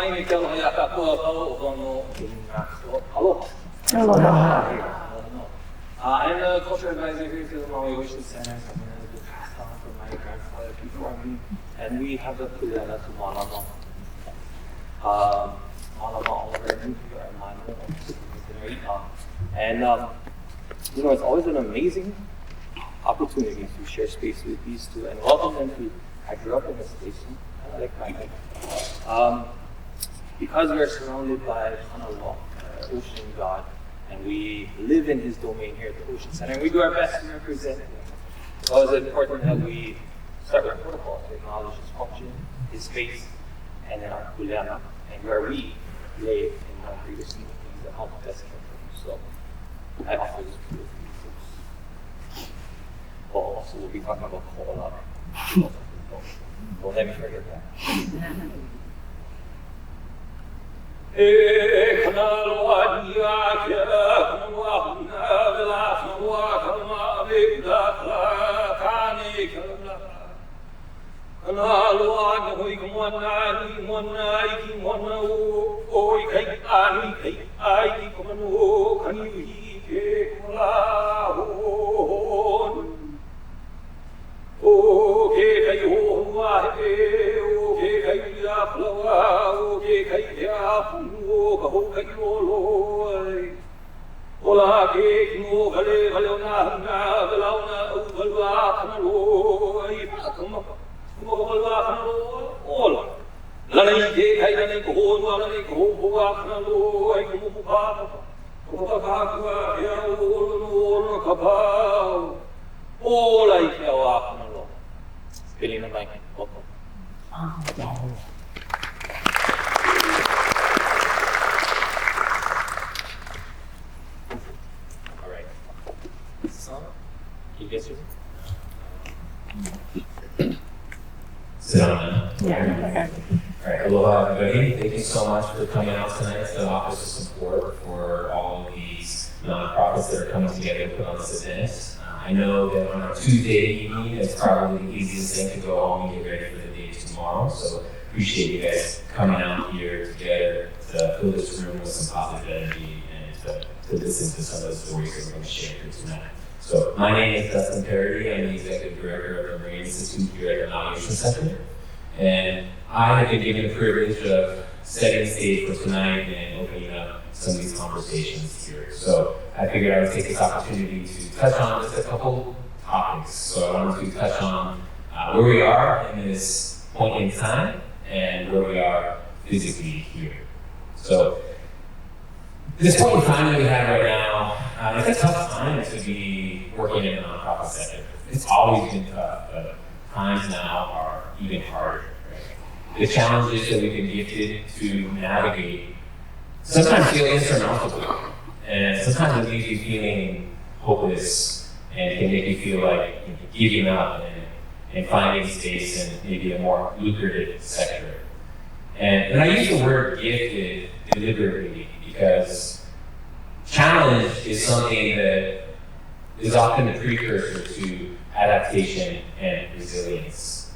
ʻāina ke aloha ia kākua pau o no aloha. Aloha. I'm a culture advisor here to the Maui Ocean Center. I'm going to do passed on from my grandfather before me. And we have the kuleana to malama. Malama all around here and malama. And you know, it's always an amazing opportunity to share space with these two and welcome them to. I grew up in this station, kind of like my because we're surrounded by Kahoʻolawe, ocean god, and we live in his domain here at the Ocean Center, and we do our best to represent him. It's always important that we start with protocol to acknowledge his function, his space, and then our kuleana, and where we lay in our previous things that help best care for him. So I offer this to you folks. Well, also we'll be talking about Kahoʻolawe. Don't let me forget that. E kanaloa nia kia kanaloa huna vela kanaloa kanaloa vela kane kanaloa kanaloa na hoi kamwana ni mwana iki mwana o i kai ani kai ai ki kamano kaniuhi ke kola hon o ke kai hoa he o ke kai ia palawa o ke kai ia punu ka ho kai lolo ai ola ke kino kale kale ona na belauna o balwa kana lo ai pakama mo balwa kana lo ola lani ke kai lani ko ho lani ko ho kana lo ai ko mo pa ko pa ka ka ia o ka pa ola i ke wa kana lo feeling the mic. Welcome. All right. So, you guys hear me? Sit down now. Yeah. All right, aloha everybody. Thank you so much for coming out tonight to offer some support for all of these nonprofits that are coming together to put on this event. I know that on a Tuesday evening, it's probably the easiest thing to go home and get ready for the day tomorrow. So appreciate you guys coming out here together to fill this room with some positive energy and to listen to some of the stories that we're going to share here tonight. So my name is Dustin Parody. I'm the Executive Director of the Marine Institute here at the Maui Ocean Center. And I have been given the privilege of setting the stage for tonight and opening up some of these conversations here. So I figured I would take this opportunity to touch on just a couple topics. So I wanted to touch on where we are in this point in time and where we are physically here. So this point in time that we have right now, it's a tough time to be working in the nonprofit sector. It's always been tough, but times now are even harder. Right? The challenges that we've been gifted to navigate sometimes feel insurmountable, and sometimes it leaves you feeling hopeless and can make you feel like giving up and finding space in maybe a more lucrative sector. And I use the word gifted deliberately because challenge is something that is often a precursor to adaptation and resilience.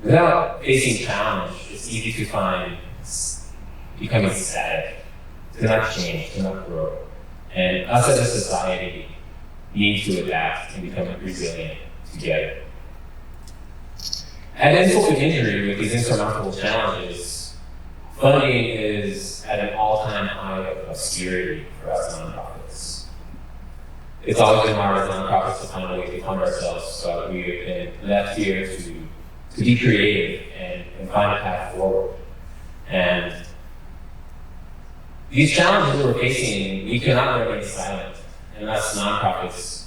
Without facing challenge, it's easy to find becoming static, to not change, to not grow. And us as a society need to adapt and become resilient together. At insult to injury with these insurmountable challenges, funding is at an all-time high of obscurity for us nonprofits. It's always been hard as nonprofits to find a way to fund ourselves, so we have been left here to be creative and find a path forward. And these challenges that we're facing, we cannot remain silent, and us nonprofits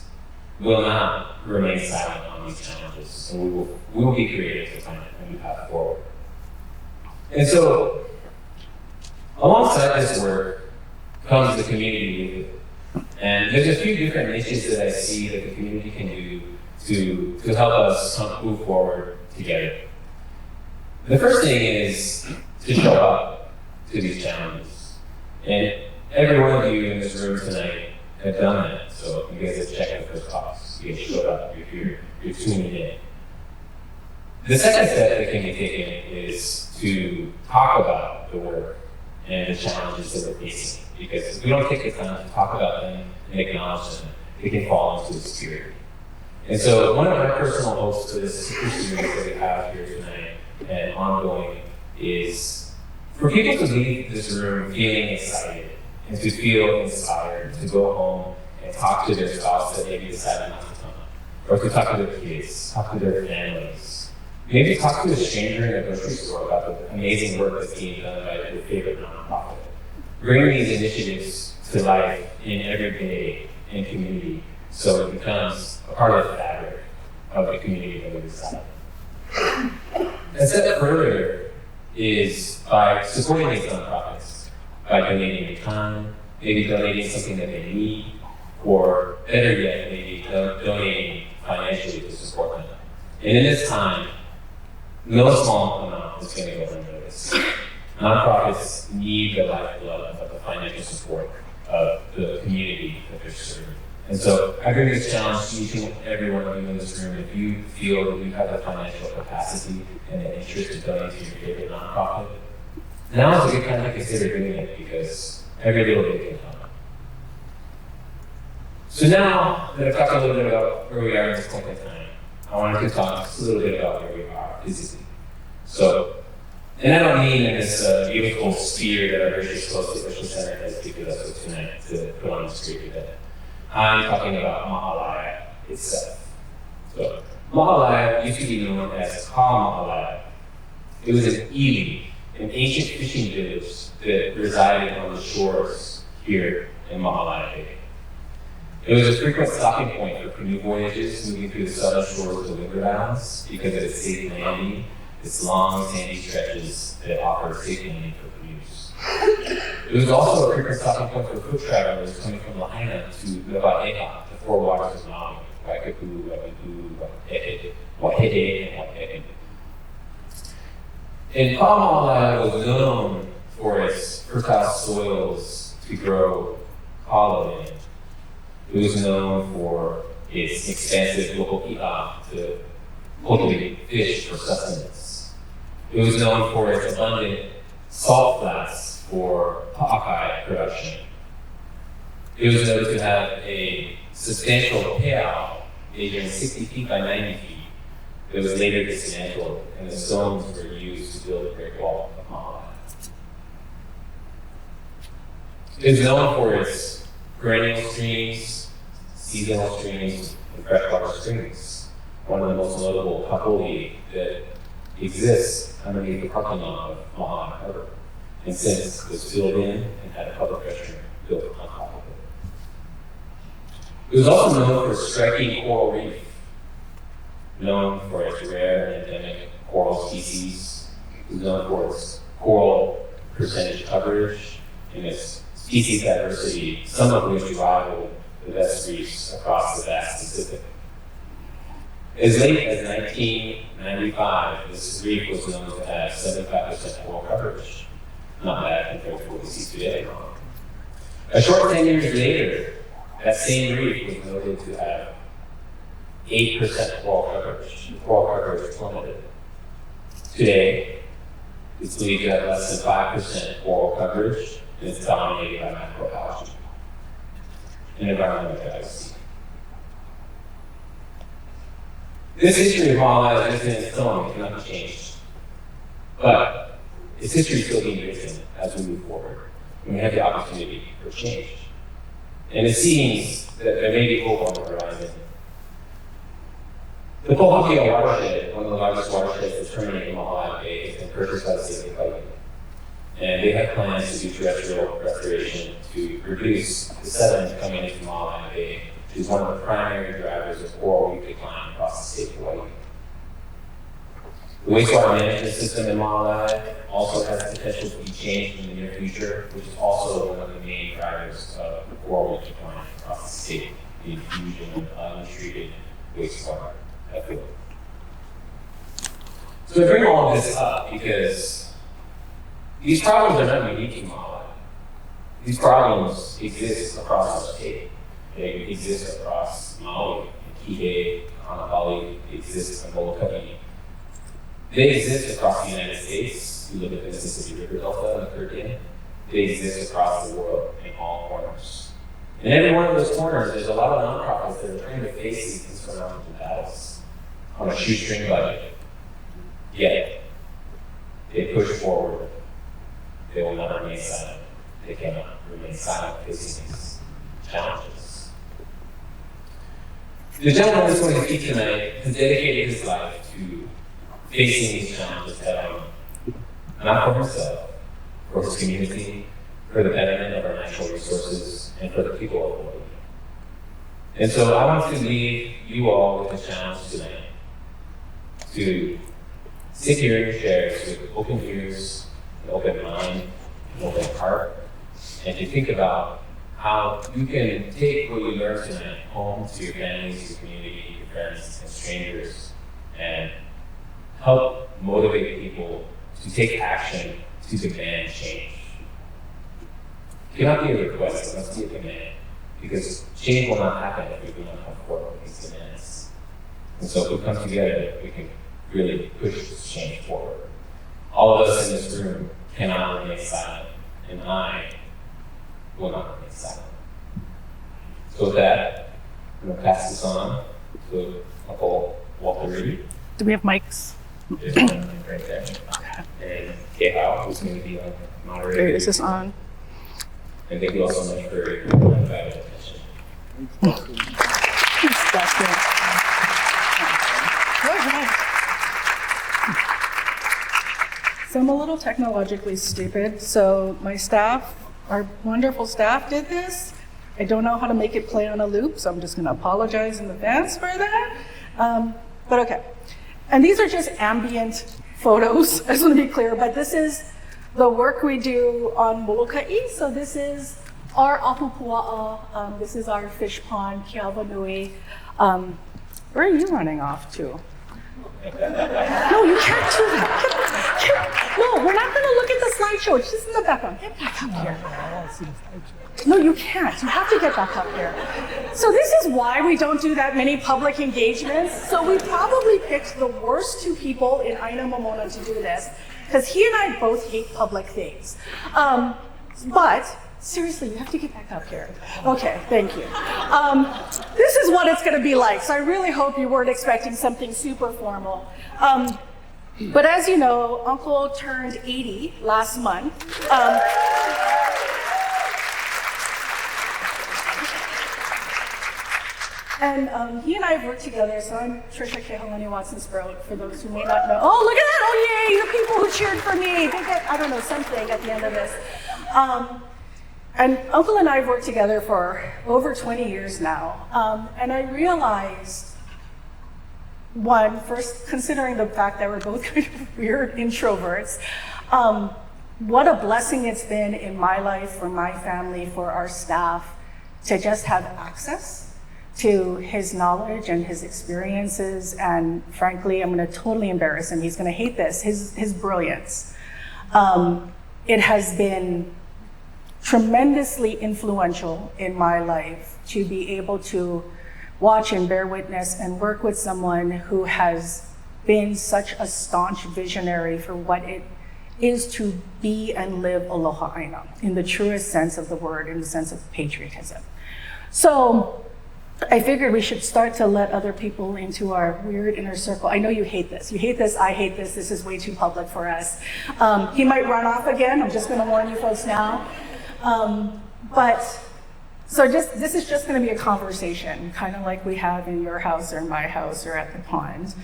will not remain silent on these challenges. So we will be creative to find a new path forward. And so, alongside this work comes the community with it. And there's a few different niches that I see that the community can do to help us move forward together. The first thing is to show up to these challenges. And every one of you in this room tonight have done that. So you guys have checked the first box. You guys showed up, you're here, you're tuning in. The second step that can be taken is to talk about about the work and the challenges that we're facing. Because if we don't take the time to talk about them and acknowledge them, we can fall into obscurity. And so one of my personal hopes for this super series that we have here tonight and ongoing is for people to leave this room feeling excited and to feel inspired to go home and talk to their spouse that maybe decided not to come, or to talk to their kids, talk to their families. Maybe talk to a stranger in a grocery store about the amazing work that's being done by your favorite nonprofit. Bring these initiatives to life in every day and community so it becomes a part of the fabric of the community that we reside in. And said further is by supporting these nonprofits, by donating your time, maybe donating something that they need, or better yet, maybe donating financially to support them. And in this time, no small amount is going to go unnoticed. Nonprofits need the lifeblood of the financial support of the community that they're serving. And so I bring this challenge to each and every one of you in this room. If you feel that you have the financial capacity and the interest to donate to your favorite nonprofit, now is a good time to consider doing it because every little bit can help. So now that I've talked a little bit about where we are in this point in time, I wanted to talk just a little bit about where we are physically. So, and I don't mean in this beautiful sphere that our Cultures Coastlines Ocean Center has gifted us with tonight to put on the street event. I'm talking about Maui itself. So, Maui used to be known as Kahoʻolawe. It was an ʻīina, an ancient fishing village that resided on the shores here in Maui Bay. It was a frequent stopping point for canoe voyages moving through the southern shores of the Windward Islands because of its safe landing, its long sandy stretches that offer safe landing for canoes. It was also a frequent stopping point for foot travelers coming from ʻāina to ʻāina, the four waters of Maui, Waikapu, Waikapu, Wahete, and Wahete. And Kahoʻolawe was known for its fertile soils to grow kalo in. It was known for its expansive local ʻāina to cultivate fish for sustenance. It was known for its abundant salt flats for pa'akai production. It was noted to have a substantial heiau measuring 60 feet by 90 feet. It was later dismantled, and the stones were used to build the Great Wall of Maui. It is known for its perennial streams, seasonal streams, and freshwater springs. One of the most notable Kahoʻolawe that exists underneath the parking lot of Maui Harbor, and since was filled in and had a public restroom built on top of it. It was also known for its striking coral reef, known for its rare and endemic coral species. It was known for its coral percentage coverage and its species diversity, some of which rival the best reefs across the vast Pacific. As late as 1995, this reef was known to have 75% coral coverage. Not bad compared to what we see today. A short 10 years later, that same reef was noted to have 8% coral coverage. The coral coverage plummeted. Today, it's believed to have less than 5% coral coverage, and it's dominated by macroalgae, an environmental delicacy. This history of Maui is in its stone, it cannot be changed. But its history is still being written as we move forward, and we have the opportunity for change. And it seems that there may be hope on the horizon. The Pohakea watershed, one of the largest watersheds that terminate in Maui Bay, has been purchased by the state of Hawaiʻi. And they have plans to do terrestrial restoration to reduce the sediment coming into Maui Bay, which is one of the primary drivers of coral reef decline across the state of Hawaiʻi. The wastewater management system in Maui also has the potential to be changed in the near future, which is also one of the main drivers of coral reef decline across the state, the infusion of untreated wastewater effluent. So I bring all of this up because these problems are not unique in Maui. These problems exist across our state. They exist across Maui, Kihei, Kahoʻolawe, they exist in Molokai. They exist across the United States, islands who live in the Mississippi River Delta in the Caribbean. They exist across the world in all corners. In every one of those corners, there's a lot of nonprofits that are trying to face these insurmountable battles on a shoestring budget. Yet, they push forward. They will not remain silent. They cannot remain silent facing these challenges. The gentleman who's going to speak tonight has dedicated his life to facing these challenges head on. Not for himself, for his community, for the betterment of our natural resources, and for the people of Hawaii. And so I want to leave you all with a challenge tonight to sit here in your chairs with open ears, an open mind, an open heart, and to think about how you can take what you learned tonight home to your families, your community, your friends, and strangers, and help motivate people to take action to demand change. It cannot be a request, it must be a demand, because change will not happen if we do not come forward with these demands. And so if we come together, we can really push this change forward. All of us in this room cannot remain silent, and I will not remain silent. So with that, I'm going to pass this on to Uncle Walter Ritte. Do we have mics? There's one right there. And Kahoʻolawe, who's going to be on moderator. Is this on? And thank you all so much for your valuable attention. That's good. Go ahead. So I'm a little technologically stupid. So my staff, our wonderful staff did this. I don't know how to make it play on a loop, so I'm just gonna apologize in advance for that. But okay. And these are just ambient photos, I just wanna be clear, but this is the work we do on Molokaʻi. So this is our apupua'a, this is our fish pond, Keawa Nui. Where are you running off to? No, you can't do that. No, we're not gonna look at the slideshow, it's just in the background. Get back up here. No, you can't, you have to get back up here. So this is why we don't do that many public engagements. So we probably picked the worst two people in ʻāina Momona to do this, because he and I both hate public things. But seriously, you have to get back up here. Okay, thank you. This is what it's gonna be like, so I really hope you weren't expecting something super formal. But as you know, Uncle turned 80 last month. And he and I have worked together, so I'm Trisha Kehalani Watson-Sprout, for those who may not know. Oh, look at that, oh yay, the people who cheered for me. They get, I don't know, something at the end of this. And Uncle and I have worked together for over 20 years now. And I realized, one, first, considering the fact that we're both kind of weird introverts, what a blessing it's been in my life, for my family, for our staff, to just have access to his knowledge and his experiences, and frankly, I'm gonna totally embarrass him, he's gonna hate this, his brilliance. It has been tremendously influential in my life to be able to watch and bear witness and work with someone who has been such a staunch visionary for what it is to be and live aloha ʻāina, in the truest sense of the word, in the sense of patriotism. So, I figured we should start to let other people into our weird inner circle. I know you hate this, I hate this is way too public for us. He might run off again, I'm just gonna warn you folks now. So this is just gonna be a conversation, kind of like we have in your house or my house or at the pond.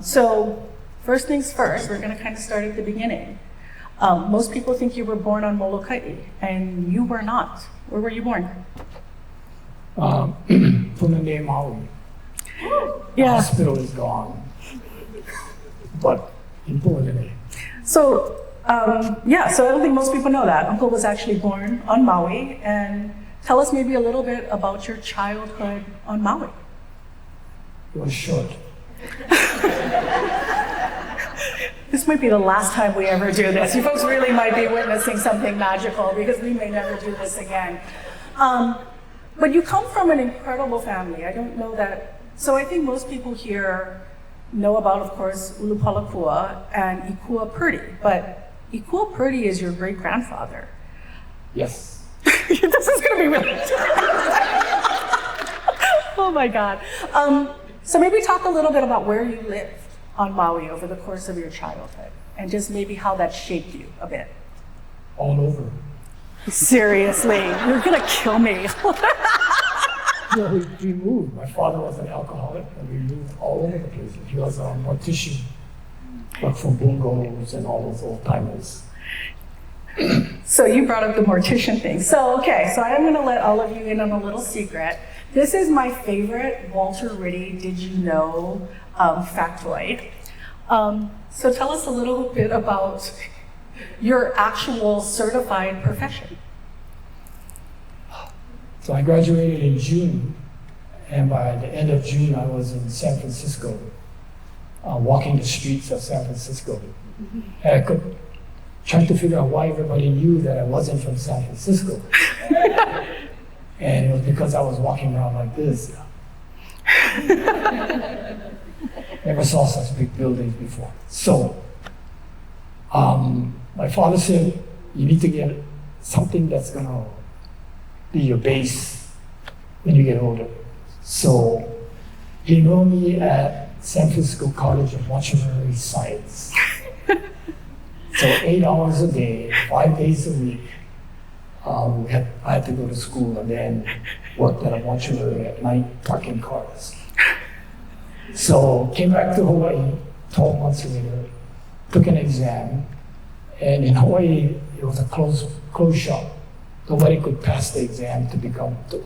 So first things first, we're gonna kind of start at the beginning. Most people think you were born on Molokaʻi, and you were not. Where were you born? Punane, Maui. The hospital is gone, but in Punane. So I don't think most people know that. Uncle was actually born on Maui, and tell us maybe a little bit about your childhood on Maui. It was short. This might be the last time we ever do this. You folks really might be witnessing something magical, because we may never do this again. But you come from an incredible family. I don't know that. So I think most people here know about, of course, Ulupalakua and Ikua Purdy, but Ikua Purdy is your great-grandfather. Yes. This is going to be really Oh my God. So maybe talk a little bit about where you lived on Maui over the course of your childhood, and just maybe how that shaped you a bit. All over. Seriously, you're going to kill me. We moved. My father was an alcoholic, and we moved all over the place. He was a mortician, worked for bungalows and all those old timers. So you brought up the mortician thing. So I am going to let all of you in on a little secret. This is my favorite Walter Ritte Did You Know factoid. So tell us a little bit about your actual certified profession. So I graduated in June, and by the end of June, I was in San Francisco, walking the streets of San Francisco. And I could try to figure out why everybody knew that I wasn't from San Francisco. And it was because I was walking around like this. Never saw such big buildings before. So, my father said, you need to get something that's gonna be your base when you get older. So, he enrolled me at San Francisco College of Mortuary Science. So 8 hours a day, 5 days a week, I had to go to school and then worked at a mortuary at night parking cars. So came back to Hawaii 12 months later, took an exam, and in Hawaii it was a closed shop. Nobody could pass the exam to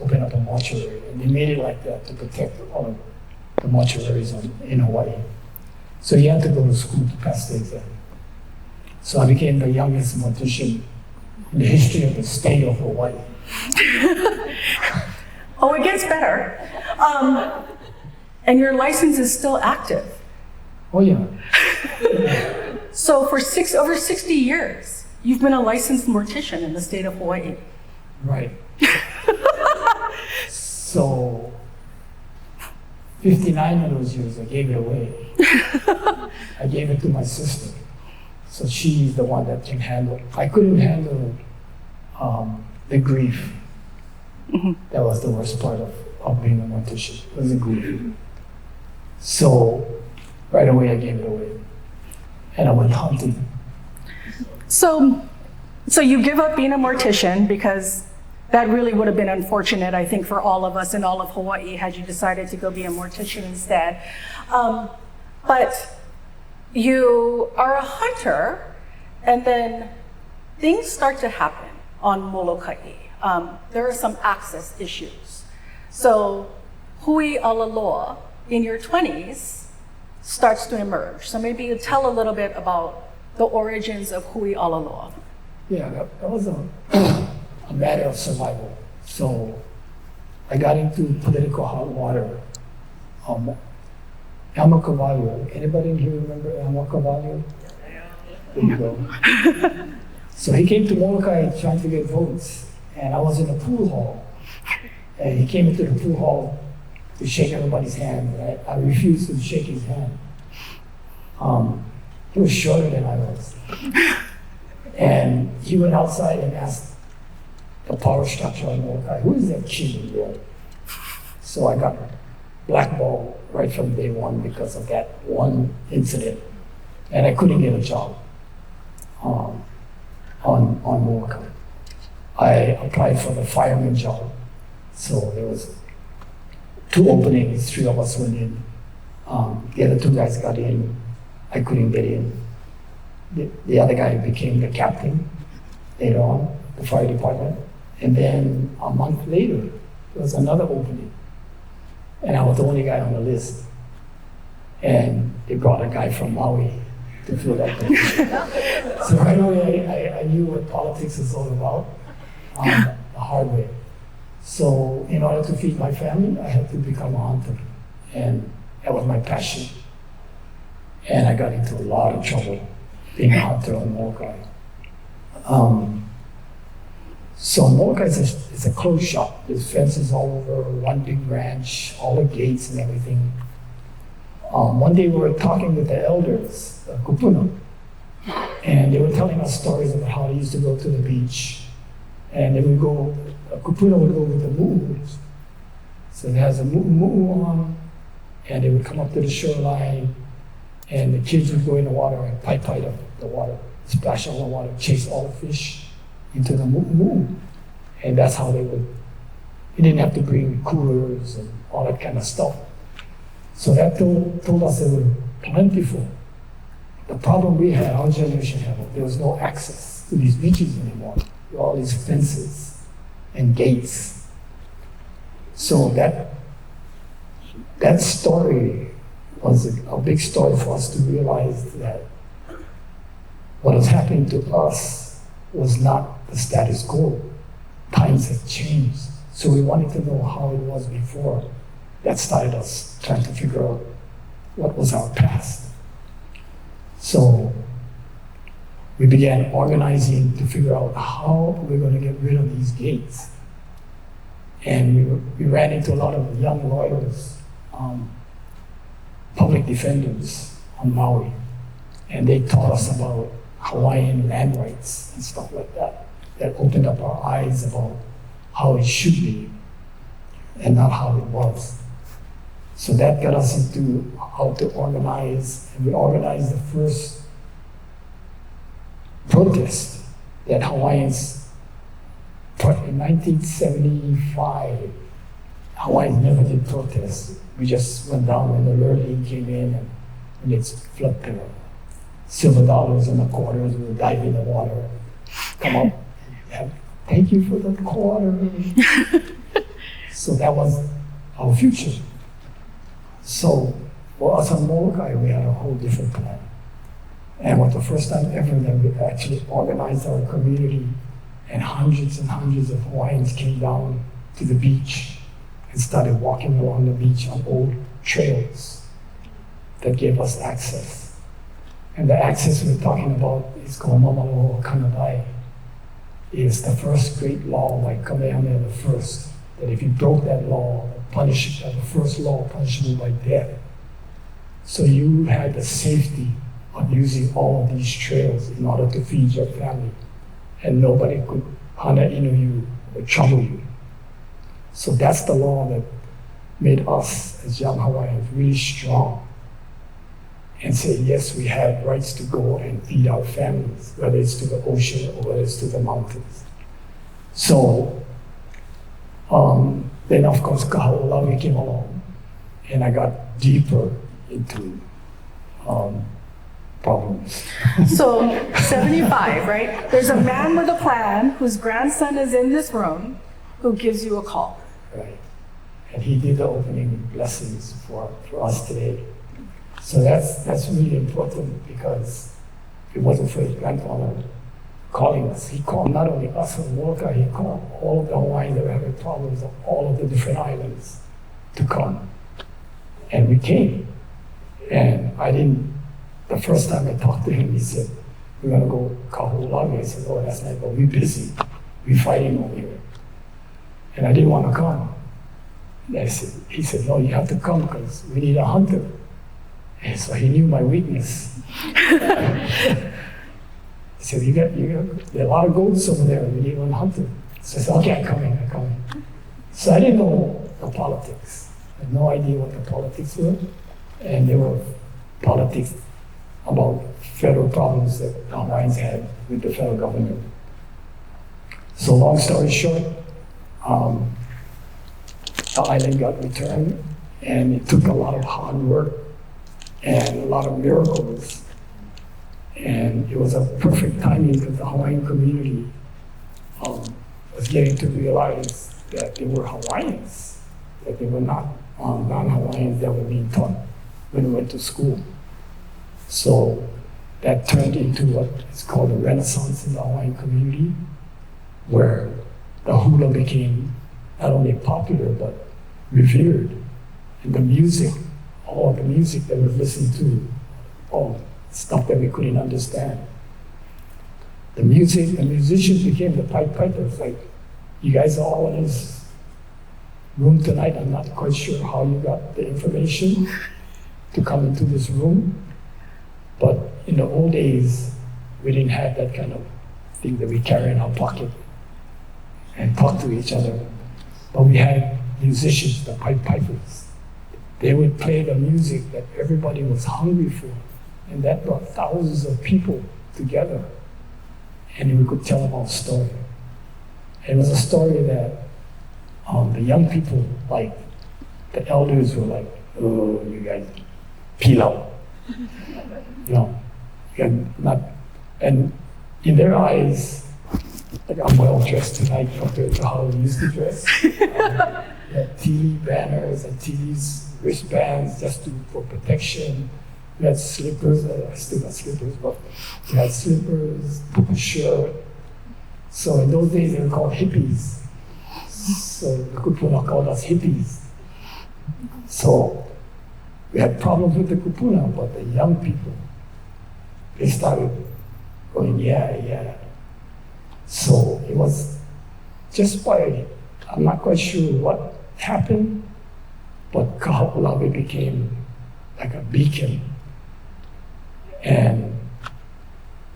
open up a mortuary, and they made it like that to protect all of the mortuaries in Hawaii. So you had to go to school to pass the exam. So I became the youngest mortician in the history of the state of Hawaii. Oh, it gets better. And your license is still active. Oh yeah. So for over 60 years, you've been a licensed mortician in the state of Hawaii. Right. So 59 of those years, I gave it away. I gave it to my sister. So she's the one that can handle. I couldn't handle the grief. That was the worst part of being a mortician, was the grief. So right away I gave it away. And I went hunting. So you give up being a mortician because that really would have been unfortunate, I think, for all of us in all of Hawaii had you decided to go be a mortician instead. But you are a hunter, and then things start to happen on Molokai. There are some access issues. So hui alaloa in your 20s starts to emerge. So maybe you tell a little bit about the origins of hui alaloa. Yeah, that was a matter of survival. So I got into political hot water. Elmer Cavallo. Anybody in here remember Elmer Cavallo? There you go. So he came to Molokai trying to get votes, and I was in the pool hall. And he came into the pool hall to shake everybody's hand. I refused to shake his hand. He was shorter than I was. And he went outside and asked the power structure on Molokai, who is that kid in there? So I got blackballed right from day one because of that one incident. And I couldn't get a job on Molokai. I applied for the fireman job. So there was 2 openings, 3 of us went in. The other 2 guys got in. I couldn't get in. The other guy became the captain later on, the fire department. And then a month later, there was another opening. And I was the only guy on the list. And they brought a guy from Maui to fill that position. So right away, I knew what politics is all about the hard way. So in order to feed my family, I had to become a hunter. And that was my passion. And I got into a lot of trouble being a hunter on Molokai. So Molokai is a closed shop. There's fences all over, one big ranch, all the gates and everything. One day we were talking with the elders, the kupuna, and they were telling us stories about how they used to go to the beach. And they would go, a kupuna would go with the moon. So it has a moon on, and they would come up to the shoreline, and the kids would go in the water and pipe up the water, splash all the water, chase all the fish into the moon. And that's how they would, they didn't have to bring coolers and all that kind of stuff. So that told us they were plentiful. The problem we had, our generation had, there was no access to these beaches anymore. There were all these fences and gates. So that story was a big story for us to realize that what was happening to us was not the status quo. Times have changed. So we wanted to know how it was before. That started us trying to figure out what was our past. So we began organizing to figure out how we're going to get rid of these gates. And we ran into a lot of young lawyers, public defenders on Maui, and they taught us about Hawaiian land rights and stuff like that. That opened up our eyes about how it should be and not how it was. So that got us into how to organize, and we organized the first protest that Hawaiians, in 1975, Hawaiians never did protest. We just went down when the Alert League came in and it's flood the silver dollars and the quarters, we would dive in the water, come up, and thank you for the quarter. So that was our future. So for us on Molokai, we had a whole different plan. And it was the first time ever that we actually organized our community, and hundreds of Hawaiians came down to the beach and started walking along the beach on old trails that gave us access. And the access we're talking about is called Mamaloho Kanabai. It's the first great law by Kamehameha I, that if you broke that law, the first law punishable by death. So you had the safety of using all of these trails in order to feed your family, and nobody could hana inu you or trouble you. So that's the law that made us as young Hawaiians really strong and say, yes, we have rights to go and feed our families, whether it's to the ocean or whether it's to the mountains. So then of course Kahoʻolawe came along, and I got deeper into problems. So 75, right? There's a man with a plan whose grandson is in this room who gives you a call. Right. And he did the opening blessings for us today. So that's really important, because it wasn't for his grandfather calling us. He called not only us from Molokai, he called all of the Hawaiians that were having problems on all of the different islands to come. And we came. And the first time I talked to him, he said, we're gonna go Kahoʻolawe. I said, oh, that's not, but we're busy. We're fighting over here. And I didn't want to come. And he said, no, you have to come because we need a hunter. And so he knew my weakness. He said, there are a lot of goats over there, we need one hunter. So I said, okay, I'm coming. So I didn't know the politics. I had no idea what the politics were. And there were politics about federal problems that the Hawaiians had with the federal government. So long story short, the island got returned, and it took a lot of hard work and a lot of miracles. And it was a perfect timing because the Hawaiian community was getting to realize that they were Hawaiians, that they were not non-Hawaiians that were being taught when we went to school. So that turned into what is called a renaissance in the Hawaiian community, where the hula became not only popular but revered. And the music, all the music that we listened to, all stuff that we couldn't understand. The musicians became the pipe pipers. Like, you guys are all in this room tonight. I'm not quite sure how you got the information, to come into this room. But in the old days, we didn't have that kind of thing that we carry in our pocket and talk to each other. But we had musicians, the Pied Pipers. They would play the music that everybody was hungry for, and that brought thousands of people together, and we could tell them our story. It was a story that the young people liked. The elders were like, "Oh, you guys, pilau." You know, you're not, and in their eyes, like I'm well dressed tonight compared to how we used to dress. We had TV banners and TV's wristbands just for protection. We had slippers, I still got slippers, but we had slippers, a shirt. So in those days they were called hippies. So the kupuna called us hippies. So we had problems with the kupuna, but the young people, they started going, yeah. So it was just by, I'm not quite sure what happened, but Kahoʻolawe became like a beacon. And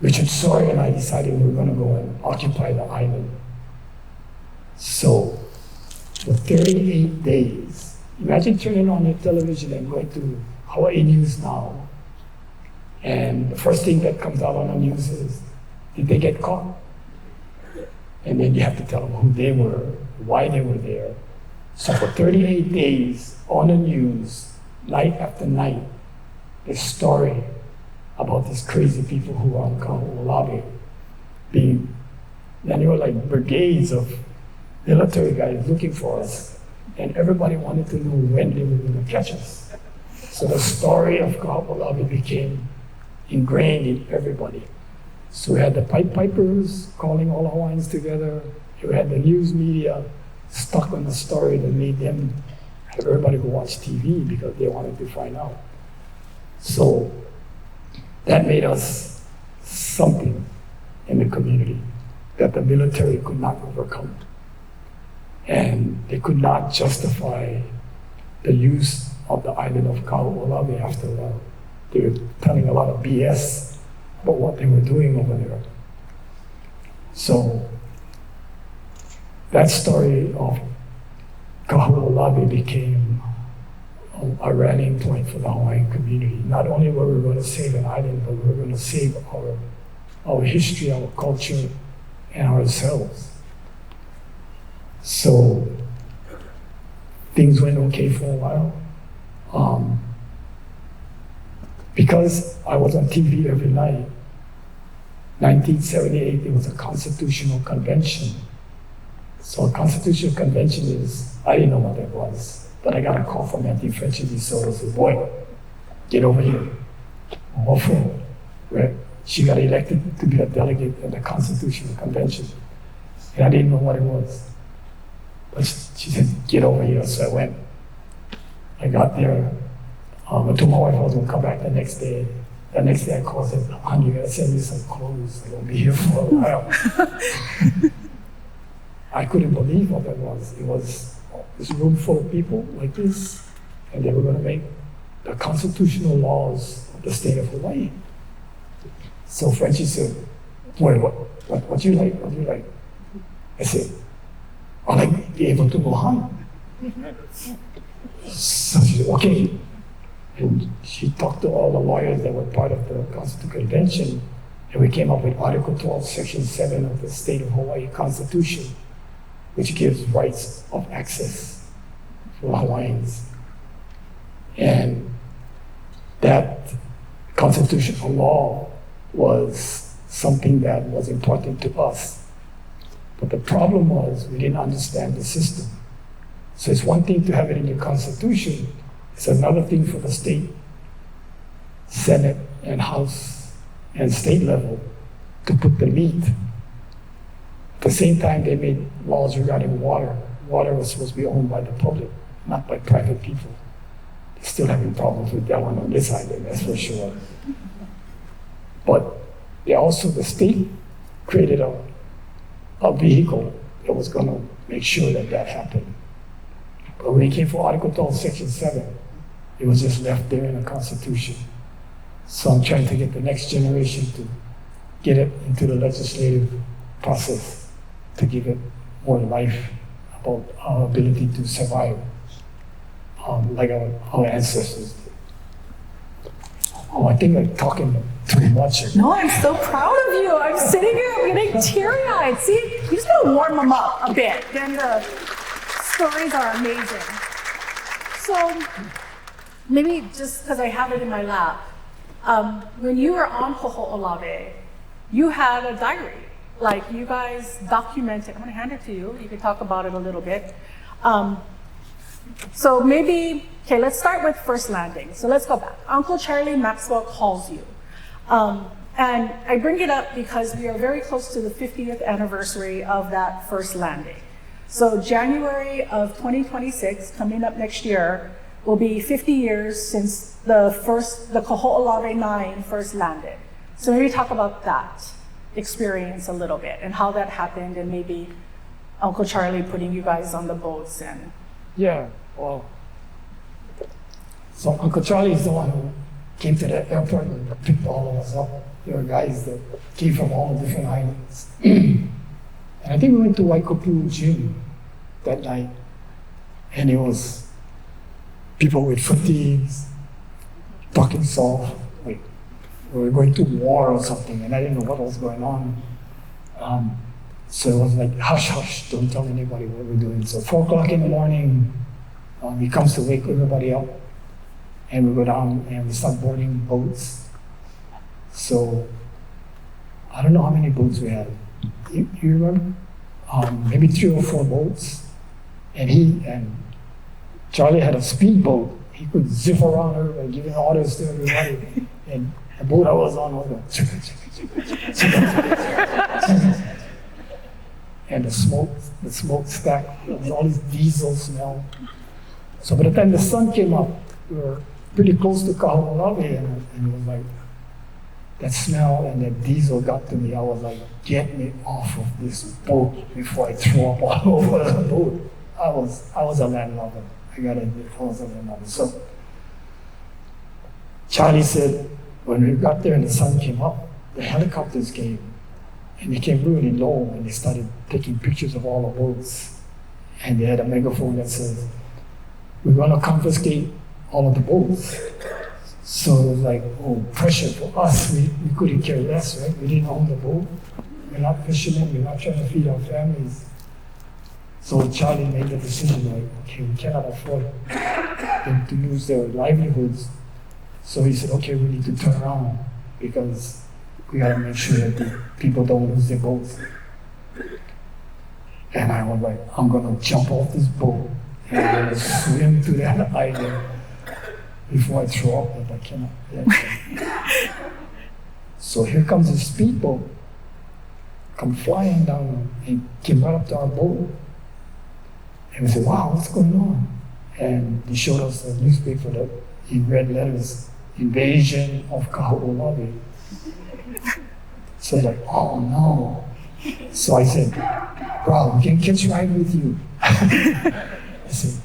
Richard Sawyer and I decided we were going to go and occupy the island. So for 38 days, imagine turning on your television and going to Hawaii News Now, and the first thing that comes out on the news is, did they get caught? And then you have to tell them who they were, why they were there. So for 38 days on the news, night after night, the story about these crazy people who were on Kahoʻolawe then there were like brigades of military guys looking for us, and everybody wanted to know when they were going to catch us. So the story of Kahoʻolawe became ingrained in everybody. So we had the Pied Pipers calling all Hawaiians together. We had the news media stuck on the story that made them have everybody go watch TV because they wanted to find out. So that made us something in the community that the military could not overcome. And they could not justify the use of the island of Kahoʻolawe after a while. They were telling a lot of BS about what they were doing over there. So that story of Kahoʻolawe became a rallying point for the Hawaiian community. Not only were we going to save an island, but we were going to save our history, our culture, and ourselves. So things went okay for a while. Because I was on TV every night, 1978, there was a constitutional convention. So a constitutional convention is, I didn't know what that was, but I got a call from Auntie Frenchie DeSoto, said, boy, get over here. Right? She got elected to be a delegate at the constitutional convention. And I didn't know what it was. But she said, get over here, so I went. I got there. I told my wife I was going to come back the next day. The next day I called and said, honey, you got to send me some clothes. I'm going to be here for a while. I couldn't believe what that was. It was this room full of people like this, and they were going to make the constitutional laws of the state of Hawaii. So Frenchie said, boy, what you like? What you like? I said, I like to be able to go home. So she said, okay. And she talked to all the lawyers that were part of the Constitutional Convention, and we came up with Article 12, Section 7 of the State of Hawaii Constitution, which gives rights of access for Hawaiians. And that constitutional law was something that was important to us. But the problem was we didn't understand the system. So it's one thing to have it in your constitution, it's another thing for the state, Senate and House and state level to put the meat. At the same time, they made laws regarding water. Water was supposed to be owned by the public, not by private people. They're still having problems with that one on this island, that's for sure. But they also, the state created a vehicle that was going to make sure that that happened. But when it came for Article 12, Section 7, It was just left there in the Constitution. So I'm trying to get the next generation to get it into the legislative process to give it more life about our ability to survive, like our ancestors did. Oh, I think I'm talking too much. No, I'm so proud of you. I'm sitting here, I'm getting teary-eyed. See, you just gotta warm them up a bit. Then the stories are amazing. So maybe just because I have it in my lap, when you were on Kahoʻolawe, you had a diary. Like you guys documented. I'm gonna hand it to you. You can talk about it a little bit. So maybe, okay, let's start with first landing. So let's go back. Uncle Charlie Maxwell calls you. And I bring it up because we are very close to the 50th anniversary of that first landing. So January of 2026, coming up next year, will be 50 years since the Kahoʻolawe 9 first landed. So maybe talk about that experience a little bit and how that happened, and maybe Uncle Charlie putting you guys on the boats and. Yeah, well, so Uncle Charlie is the one who came to the airport and picked all of us up. There were guys that came from all the different islands. And I think we went to Waikapu Gym that night, and it was people with fatigues, talking soft, like we were going to war or something, and I didn't know what was going on. So it was like, hush, hush, don't tell anybody what we're doing. So 4 o'clock in the morning, he comes to wake everybody up, and we go down and we start boarding boats. So I don't know how many boats we had. You remember? Maybe 3 or 4 boats. And Charlie had a speedboat. He could zip around everybody, giving orders to everybody. And the boat I was on was like, and the smoke stack, there was all this diesel smell. So by the time the sun came up, we were pretty close to Kahoʻolawe, and it was like, that smell and that diesel got to me. I was like, get me off of this boat before I throw up all over the boat. I was a landlubber. I gotta admit, I was a landlubber. So Charlie said, when we got there and the sun came up, the helicopters came. And they came really low, and they started taking pictures of all the boats. And they had a megaphone that says, we're gonna confiscate all of the boats. So it was like, oh, pressure for us. We couldn't care less, right? We didn't own the boat. We're not fishermen, we're not trying to feed our families. So Charlie made the decision, like, okay, we cannot afford them to lose their livelihoods. So he said, okay, we need to turn around because we gotta make sure that the people don't lose their boats. And I was like, I'm gonna jump off this boat and I'm gonna swim to that island before I throw up, but I cannot. Yeah. So here comes a speedboat, come flying down and came right up to our boat. And we said, wow, what's going on? And they showed us a newspaper that in red letters, invasion of Kahoʻolawe. So I was like, oh no. So I said, bro, we can catch a ride with you. I said,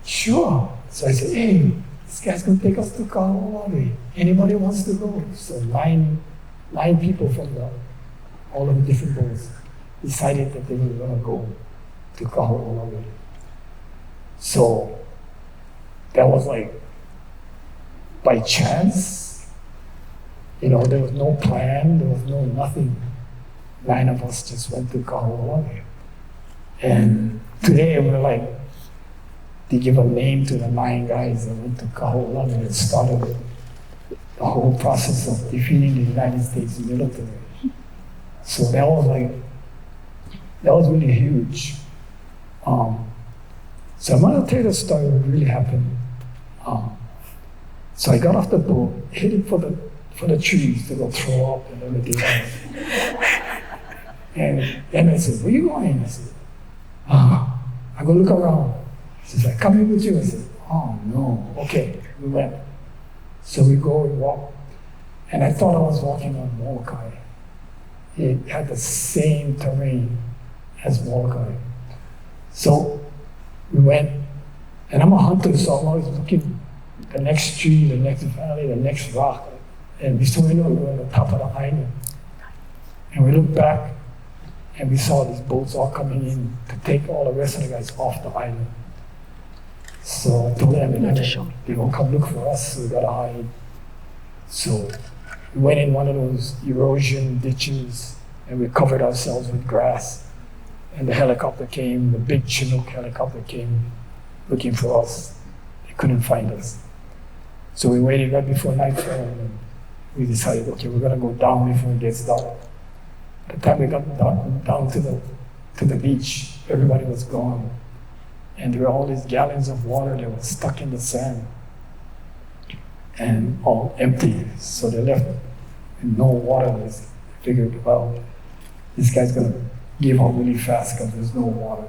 sure. So I said, hey, this guy's gonna take us to Kahoʻolawe. Anybody wants to go? So nine people from all of the different boats decided that they were gonna go to Kahoʻolawe. So that was like by chance. You know, there was no plan, there was no nothing. 9 of us just went to Kahoʻolawe. And today we're like, they give a name to the 9 guys that went to Kahoʻolawe and started the whole process of defeating the United States military. So that was really huge. So I'm gonna tell you the story what really happened. So I got off the boat, headed for the trees to go throw up and everything else. And then I said, where you going? I said, I go look around. She's like, coming with you. I said, oh no, okay, we went. So we go and walk. And I thought I was walking on Molokai. It had the same terrain as Molokai. So we went, and I'm a hunter, so I'm always looking the next tree, the next valley, the next rock. And before we know it, we were on the top of the ʻāina. And we looked back and we saw these boats all coming in to take all the rest of the guys off the island. So I told them, they're gonna come look for us, so we gotta hide. So we went in one of those erosion ditches and we covered ourselves with grass. And the helicopter came, the big Chinook helicopter came looking for us. They couldn't find us. So we waited right before nightfall and we decided, okay, we're gonna go down before it gets dark. By the time we got down to the beach, everybody was gone. And there were all these gallons of water that were stuck in the sand and all empty. So they left with no water. They figured, well, this guy's gonna give up really fast because there's no water.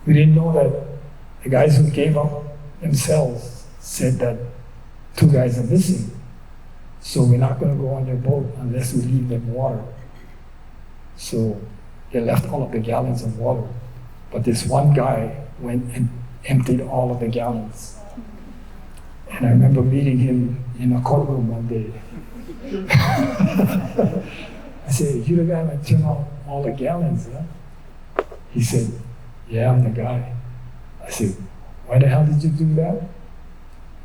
We didn't know that the guys who gave up themselves said that 2 guys are missing. So we're not gonna go on their boat unless we leave them water. So they left all of the gallons of water. But this one guy went and emptied all of the gallons. And I remember meeting him in a courtroom one day. I said, you the guy that turned out all the gallons, huh? He said, yeah, I'm the guy. I said, why the hell did you do that?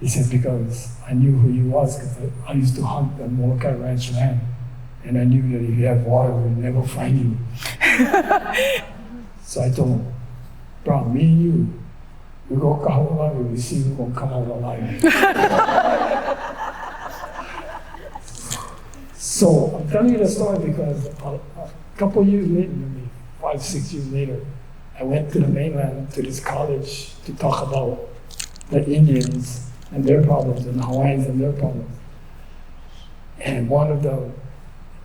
He said, because I knew who he was, because I used to hunt the Molokai Ranch land. And I knew that if you had water, we'd never find you. So I told him, bro, me and you, we go Kahoʻolawe, we see who's gonna come out alive. So I'm telling you the story because a couple years later, maybe 5, 6 years later, I went to the mainland to this college to talk about the Indians and their problems and the Hawaiians and their problems. And one of the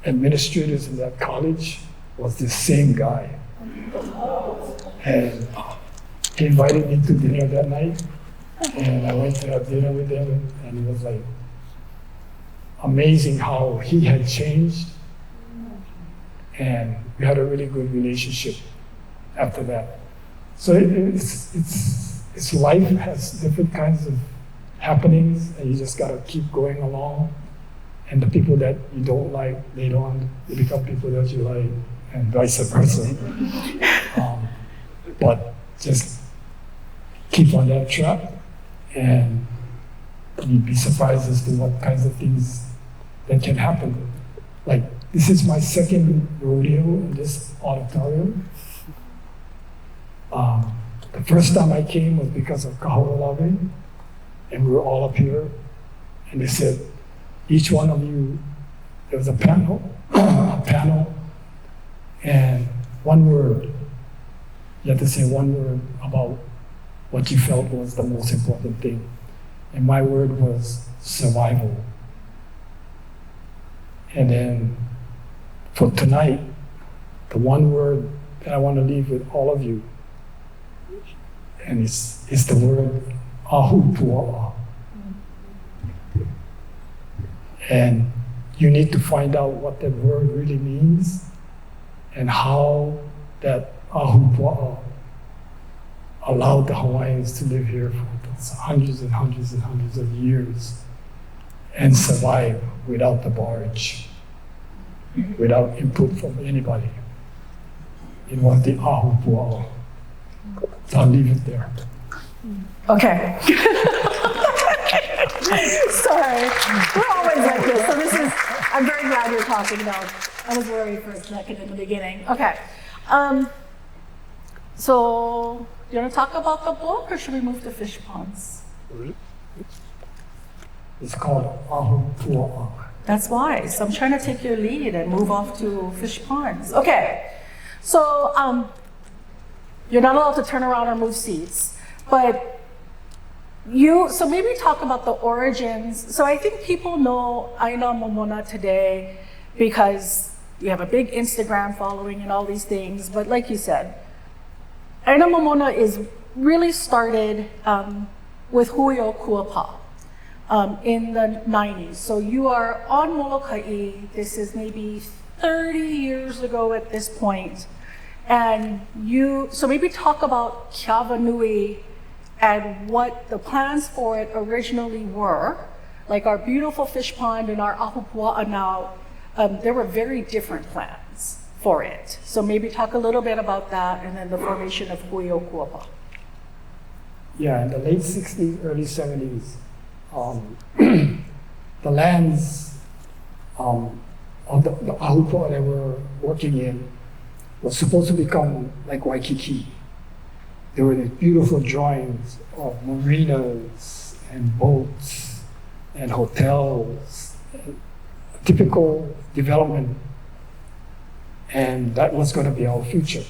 administrators in that college was the same guy. And he invited me to dinner that night, and I went to have dinner with him, and it was like amazing how he had changed, and we had a really good relationship after that. So it's life has different kinds of happenings, and you just gotta keep going along. And the people that you don't like, they become people that you like, and vice versa. But just keep on that track, and you'd be surprised as to what kinds of things that can happen. Like, this is my second rodeo in this auditorium. The first time I came was because of Kahoʻolawe, and we were all up here, and they said, each one of you, there was a panel, and one word. You had to say one word about what you felt was the most important thing. And my word was survival. And then for tonight, the one word that I want to leave with all of you, and it's the word ahupua'a. And you need to find out what that word really means and how that ahupua'a allowed the Hawaiians to live here for hundreds and hundreds and hundreds of years and survive without the barge, without input from anybody. It was the ahupua'a. So I'll leave it there. Okay. Sorry, we're always like this. So this is, I'm very glad you're talking about. I was worried for a second in the beginning. Okay. So, do you want to talk about the book, or should we move to fish ponds? It's called ahupua'a. That's wise. So I'm trying to take your lead and move off to fish ponds. Okay. So, you're not allowed to turn around or move seats, but so maybe talk about the origins. So I think people know ʻāina momona today because you have a big Instagram following and all these things, but like you said, ʻāina momona is really started with hui o kuapa in the 90s. So you are on Molokai, this is maybe 30 years ago at this point, and so maybe talk about Kiawanui and what the plans for it originally were, like our beautiful fish pond and our ahupua'a now, there were very different plans for it. So maybe talk a little bit about that and then the formation of Huiokuapa. Yeah, in the late 60s, early 70s, the lands of the ahupua'a that we're working in was supposed to become like Waikiki. There were these beautiful drawings of marinas and boats and hotels, typical development, and that was going to be our future.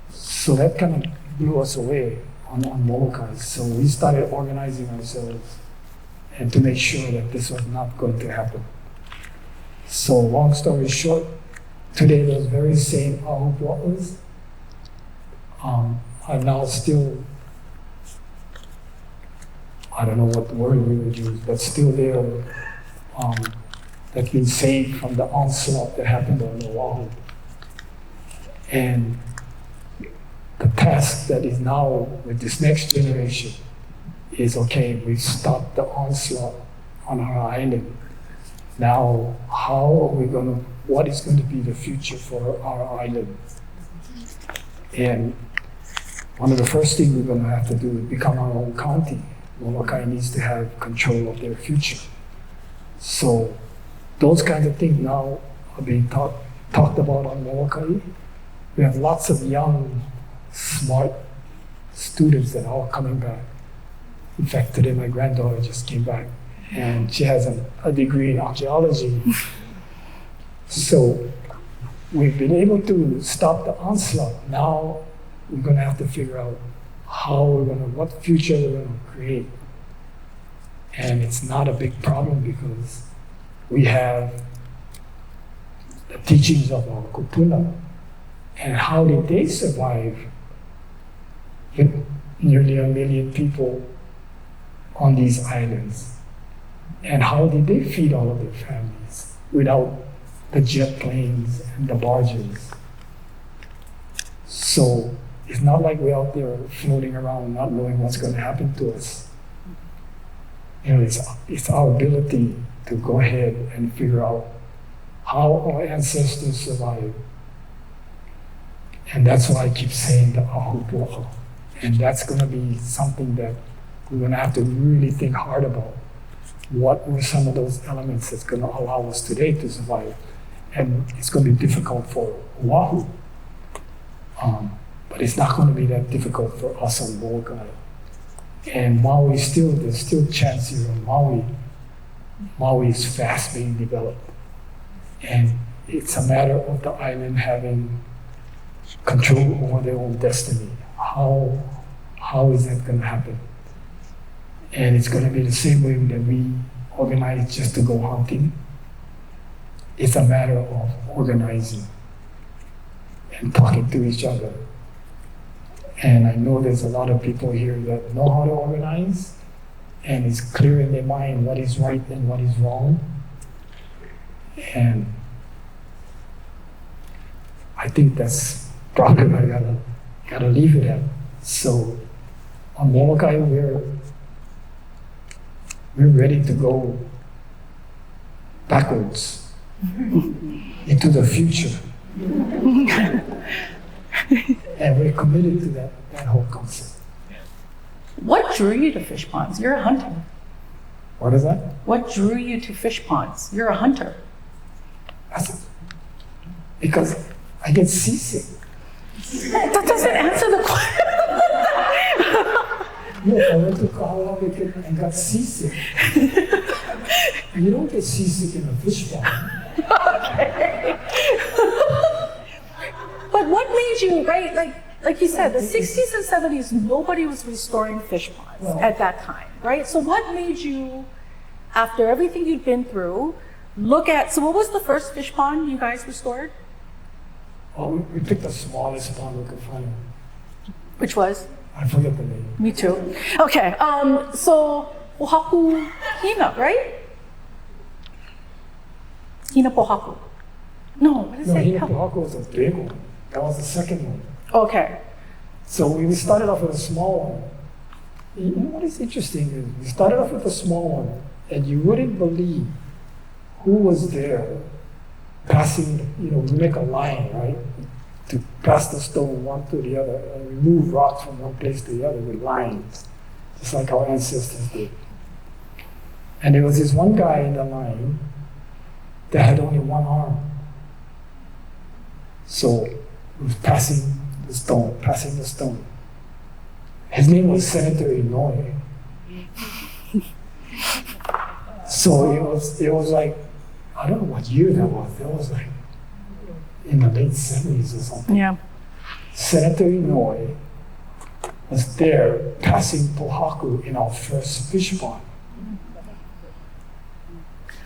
So that kind of blew us away on Molokai. So we started organizing ourselves and to make sure that this was not going to happen. So long story short, today those very same ahupua'as are now still, I don't know what the word we would use, but still there, that's been saved from the onslaught that happened on Oahu. And the task that is now with this next generation is, okay, we've stopped the onslaught on our island. Now, what is going to be the future for our island? And one of the first things we're going to have to do is become our own county. Molokai needs to have control of their future. So those kinds of things now are being talked about on Molokai. We have lots of young, smart students that are all coming back. In fact, today my granddaughter just came back and she has a degree in archaeology. So we've been able to stop the onslaught. Now we're going to have to figure out what future we're going to create. And it's not a big problem because we have the teachings of our kupuna. And how did they survive with nearly 1 million people on these islands? And how did they feed all of their families without the jet planes and the barges? So it's not like we're out there floating around not knowing what's going to happen to us. You know, it's our ability to go ahead and figure out how our ancestors survived. And that's why I keep saying the ahupua'a. And that's going to be something that we're going to have to really think hard about. What were some of those elements that's going to allow us today to survive? And it's going to be difficult for Oahu. But it's not going to be that difficult for us on Molokai. And Maui there's still chance here on Maui. Maui is fast being developed. And it's a matter of the island having control over their own destiny. How is that going to happen? And it's going to be the same way that we organize just to go hunting. It's a matter of organizing and talking to each other. And I know there's a lot of people here that know how to organize and is clear in their mind what is right and what is wrong. And I think that's probably what I gotta leave it at. So on Molokai, we're ready to go backwards into the future. And we're committed to that whole concept. What drew you to fish ponds? You're a hunter. What is that? What drew you to fish ponds? You're a hunter. Because I get seasick. That doesn't answer the question. Yeah, I went to Kahoʻolawe and got seasick. You don't get seasick in a fish pond. Okay. But what made you, right, like you said, the 60s and 70s, nobody was restoring fish ponds at that time, right? So what made you, after everything you'd been through, so what was the first fish pond you guys restored? Oh, we picked the smallest pond we could find. Which was? I forget the name. Me too. Okay, so Oahu Hina, right? Hina Pohaku. No, what is it? Hina Pohaku was a big one. That was the second one. Okay. So we started off with a small one, You know what is interesting is we started off with a small one, and you wouldn't believe who was there passing, we make a line, right? To pass the stone one to the other, and we move rocks from one place to the other with lines, just like our ancestors did. And there was this one guy in the line that had only one arm. So he was passing the stone. His name was Senator Inoue. So it was like, I don't know what year that was. It was like in the late 70s or something. Yeah. Senator Inoue was there passing pohaku in our first fish pond.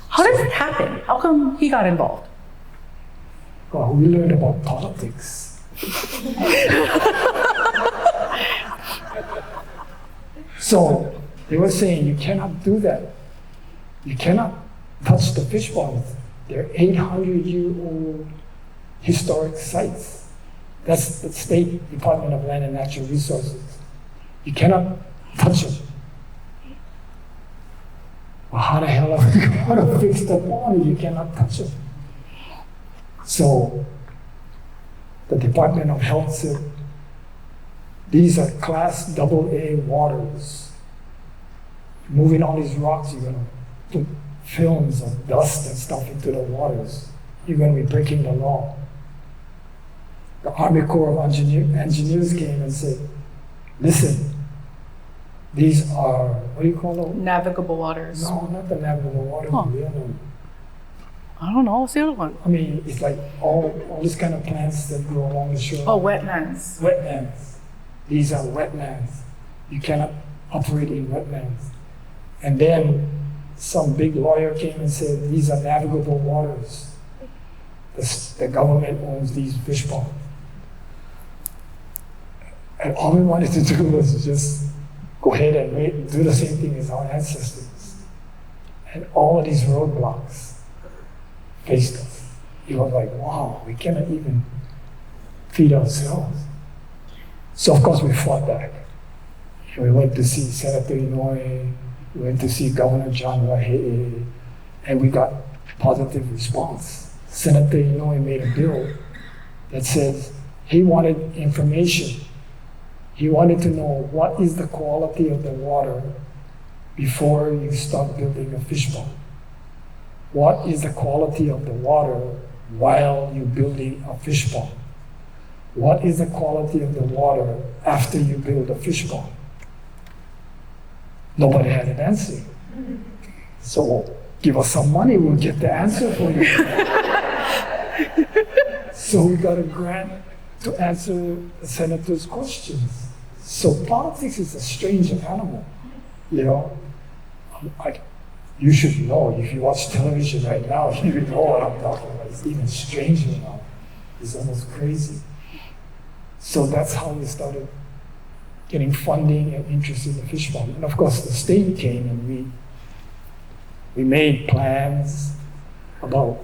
How does it happen? How come he got involved? Well, we learned about politics. So they were saying, you cannot do that. You cannot touch the fish ponds. They're 800-year-old historic sites. That's the State Department of Land and Natural Resources. You cannot touch them. Well, how the hell are we going to fix the pond if you cannot touch them? So the Department of Health said, these are class AA waters. Moving all these rocks, you're going to put films of dust and stuff into the waters. You're going to be breaking the law. The Army Corps of Engineers came and said, listen, these are, what do you call them? Navigable waters. No, not the navigable waters. Huh. The other one. I don't know. What's the other one? I mean, it's like all these kind of plants that grow along the shore. Oh, wetlands. Wetlands. These are wetlands. You cannot operate in wetlands. And then some big lawyer came and said, these are navigable waters. The government owns these fish ponds. And all we wanted to do was just go ahead and do the same thing as our ancestors. And all of these roadblocks faced us. It was like, wow, we cannot even feed ourselves. So of course we fought back. We went to see Senator Inoue, we went to see Governor John Wahe'e, and we got positive response. Senator Inoue made a bill that says he wanted information. He wanted to know what is the quality of the water before you start building a fish pond. What is the quality of the water while you're building a fish pond? What is the quality of the water after you build a fish pond? Nobody had an answer. So give us some money, we'll get the answer for you. So we got a grant to answer the senator's questions. So politics is a strange animal, you should know, if you watch television right now, you know what I'm talking about. It's even stranger now. It's almost crazy. So that's how we started getting funding and interest in the fish pond. And of course the state came and we made plans about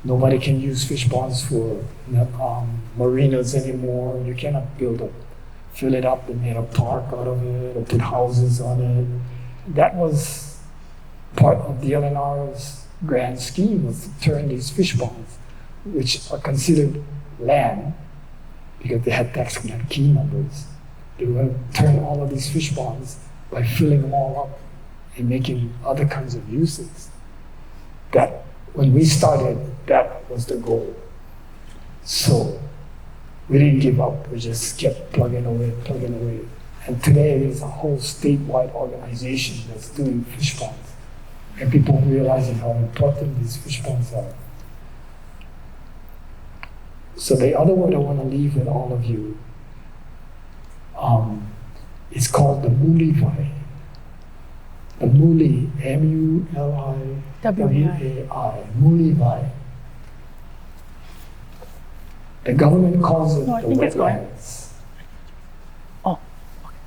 nobody can use fish ponds for marinas anymore. You cannot fill it up and make a park out of it or put houses on it. That was part of the LNR's grand scheme, was to turn these fish ponds, which are considered land, because they had tax key numbers. They were going to turn all of these fish ponds by filling them all up and making other kinds of uses. That, when we started, that was the goal. So we didn't give up, we just kept plugging away. And today there's a whole statewide organization that's doing fish ponds. And people realizing how important these fish ponds are. So the other word I want to leave with all of you is called the mulivai. The muli, M-U-L-I-W-A-I, mulivai. The government calls it the wetlands. Oh.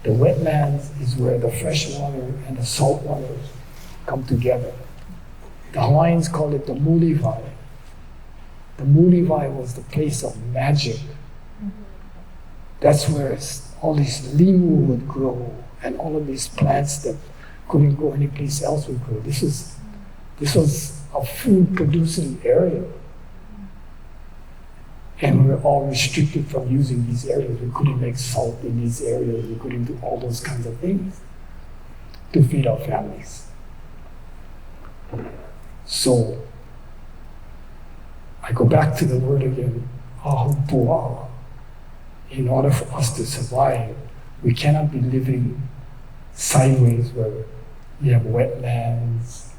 The wetlands is where the fresh water and the salt water come together. The Hawaiians call it the mulivai. The mulivai was the place of magic. That's where all these limu would grow and all of these plants that couldn't grow anyplace else would grow. This was a food-producing area. And we were all restricted from using these areas. We couldn't make salt in these areas. We couldn't do all those kinds of things to feed our families. So I go back to the word again, ahupua'a. In order for us to survive, we cannot be living sideways where you have wetlands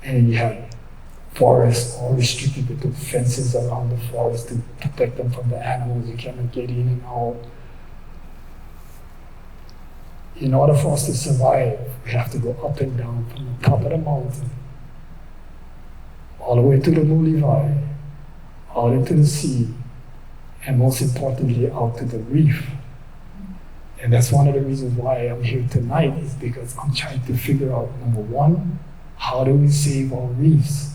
and you have forests all restricted. We put fences around the forest to protect them from the animals. You cannot get in and out. In order for us to survive, we have to go up and down from the top of the mountain, all the way to the Mulivai, out into the sea, and most importantly, out to the reef. And that's one of the reasons why I'm here tonight, is because I'm trying to figure out, number one, how do we save our reefs?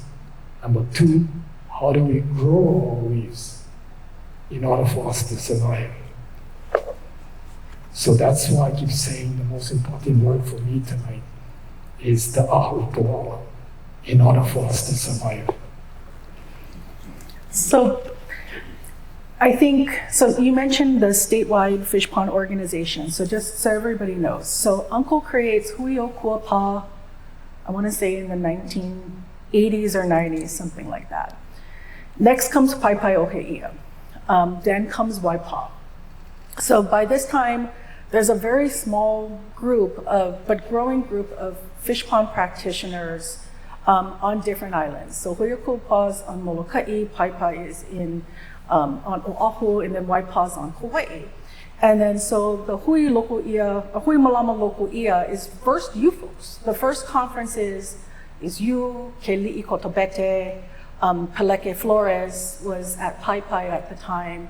Number two, how do we grow our reefs in order for us to survive? So that's why I keep saying the most important word for me tonight is the ahupua'a, in order for us to survive. So I think, so you mentioned the statewide fish pond organization. So just so everybody knows. So Uncle creates Huiokuapa, I want to say in the 1980s or 90s, something like that. Next comes Paipai Ohe'ia. Then comes Waipa. So by this time, there's a very small group but growing group of fish pond practitioners on different islands. So Huiokuapa's on Molokai, Paipai is on Oahu, and then Waipa's on Hawaii. And then so the Hui Malama Local Ia is first you folks. The first conference is you, Keli'i Kotobete, Peleke Flores was at Paipai at the time.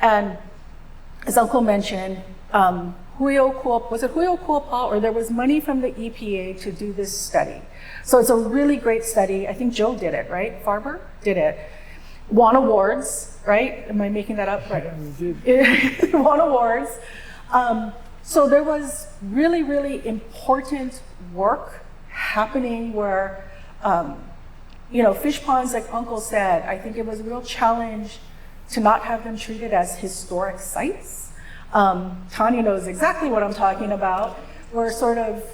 And as Uncle mentioned, was it Huiokuapa, or there was money from the EPA to do this study. So it's a really great study. I think Joe did it, right? Farber did it. Won awards, right? Am I making that up? Right. Won awards. So there was really, really important work happening where, fish ponds, like Uncle said, I think it was a real challenge to not have them treated as historic sites. Tanya knows exactly what I'm talking about, where sort of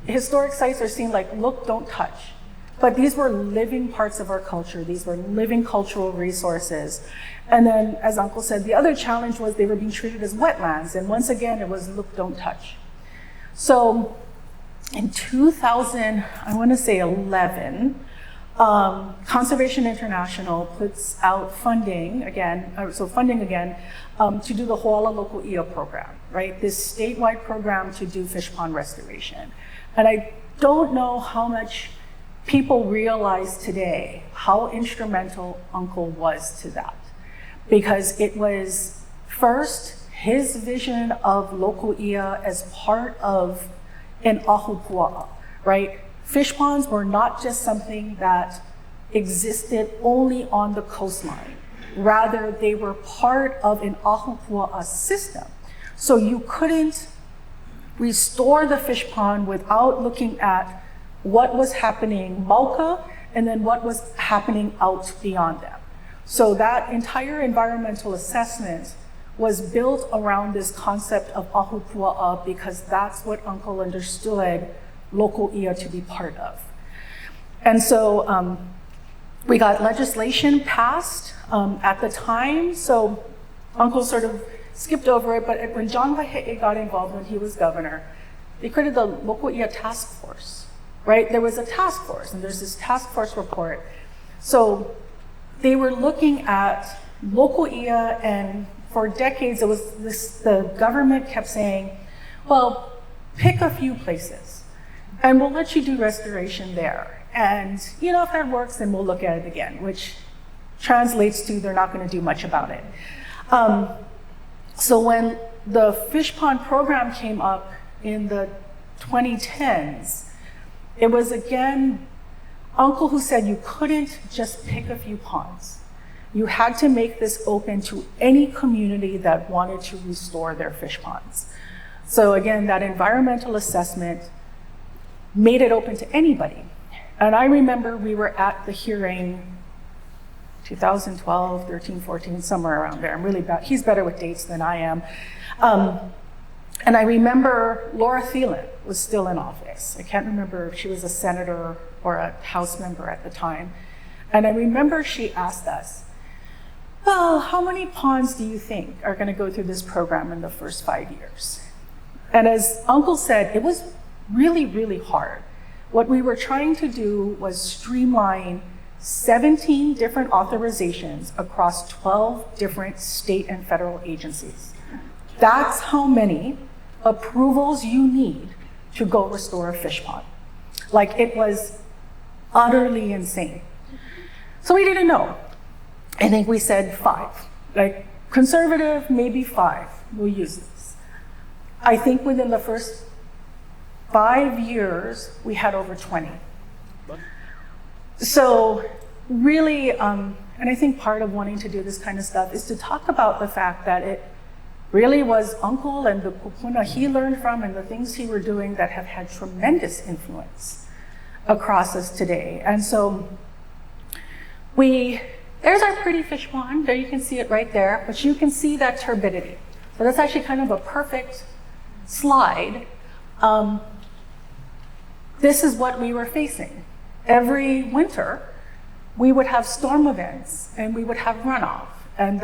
historic sites are seen like, look, don't touch. But these were living parts of our culture. These were living cultural resources. And then, as Uncle said, the other challenge was they were being treated as wetlands. And once again, it was look, don't touch. So in 2011, Conservation International puts out funding again, to do the Hoala Local Ia program, right? This statewide program to do fish pond restoration. And I don't know how much people realize today how instrumental Uncle was to that. Because it was first his vision of local ia as part of an ahupua'a, right? Fish ponds were not just something that existed only on the coastline. Rather, they were part of an ahupua'a system. So you couldn't restore the fish pond without looking at what was happening Mauka, and then what was happening out beyond them. So that entire environmental assessment was built around this concept of ahupua'a, because that's what Uncle understood local ia to be part of. And so we got legislation passed at the time. So Uncle sort of skipped over it, but when John Waihe'e got involved when he was governor, they created the local ia task force. Right? There was a task force, and there's this task force report. So they were looking at local ia, and for decades it was this, the government kept saying, well, pick a few places, and we'll let you do restoration there. And if that works, then we'll look at it again, which translates to they're not going to do much about it. So when the fish pond program came up in the 2010s, it was again Uncle who said you couldn't just pick a few ponds. You had to make this open to any community that wanted to restore their fish ponds. So again, that environmental assessment made it open to anybody. And I remember we were at the hearing 2012, 13, 14, somewhere around there. I'm really bad. He's better with dates than I am. And I remember Laura Thielen was still in office. I can't remember if she was a senator or a House member at the time. And I remember she asked us, well, how many ponds do you think are going to go through this program in the first 5 years? And as Uncle said, it was really, really hard. What we were trying to do was streamline 17 different authorizations across 12 different state and federal agencies. That's how many approvals you need to go restore a fish pond. Like, it was utterly insane. So we didn't know. I think we said 5. Like, conservative, maybe 5. We'll use this. I think within the first 5 years, we had over 20. So really, and I think part of wanting to do this kind of stuff is to talk about the fact that it really was Uncle and the kupuna he learned from and the things he were doing that have had tremendous influence across us today. And so there's our pretty fish pond. There you can see it right there, but you can see that turbidity. So that's actually kind of a perfect slide. This is what we were facing. Every winter, we would have storm events and we would have runoff. And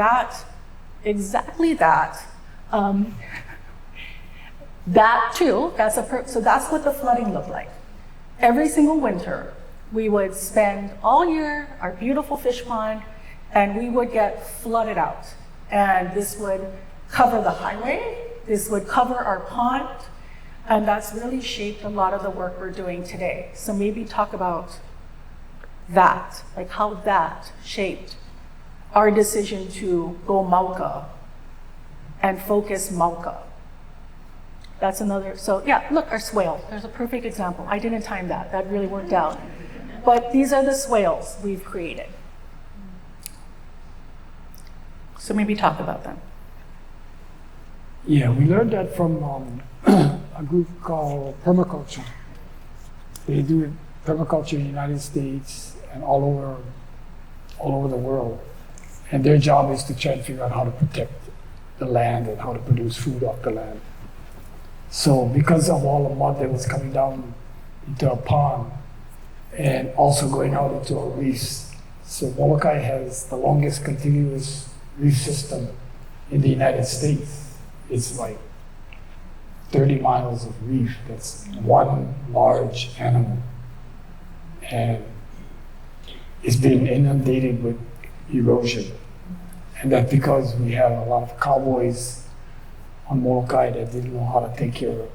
exactly that too, so that's what the flooding looked like. Every single winter, we would spend all year our beautiful fish pond and we would get flooded out. And this would cover the highway, this would cover our pond, and that's really shaped a lot of the work we're doing today. So maybe talk about that, like how that shaped our decision to go Mauka and focus Mauka. That's another, so yeah, look, our swale. There's a perfect example. I didn't time that. That really worked out. But these are the swales we've created. So maybe talk about them. Yeah, we learned that from a group called permaculture. They do permaculture in the United States and all over the world. And their job is to try and figure out how to protect the land and how to produce food off the land. So because of all the mud that was coming down into a pond and also going out into our reefs, so Molokai has the longest continuous reef system in the United States. It's like 30 miles of reef. That's one large animal. And it's been inundated with erosion. And that's because we have a lot of cowboys on Molokai that didn't know how to take care of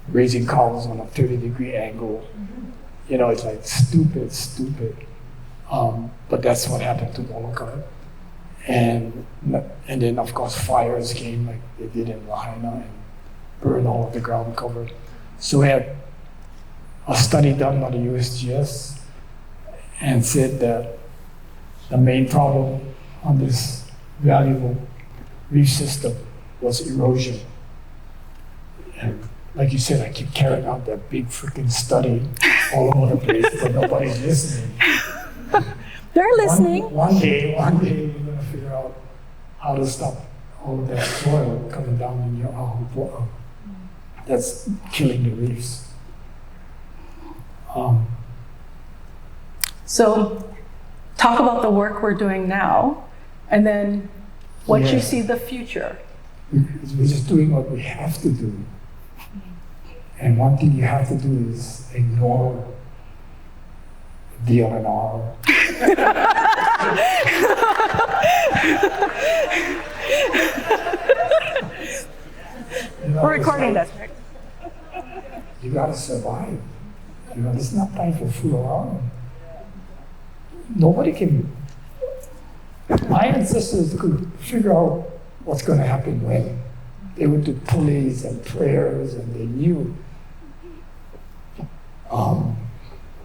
raising cows on a 30-degree angle. You know, it's like stupid. But that's what happened to Molokai. And then, of course, fires came like they did in Lahaina and burned all of the ground cover. So we had a study done by the USGS and said that the main problem on this valuable reef system was erosion. And like you said, I keep carrying out that big freaking study all over the place, but nobody's listening. They're listening. One day we're gonna figure out how to stop all of that soil coming down in your ahu. That's killing the reefs. So talk about the work we're doing now, and then what you see the future. We're just doing what we have to do. And one thing you have to do is ignore DLNR. We're recording this. You gotta survive. You know, there's not time for fool around. Nobody can. My ancestors could figure out what's going to happen when. They would do pulleys and prayers, and they knew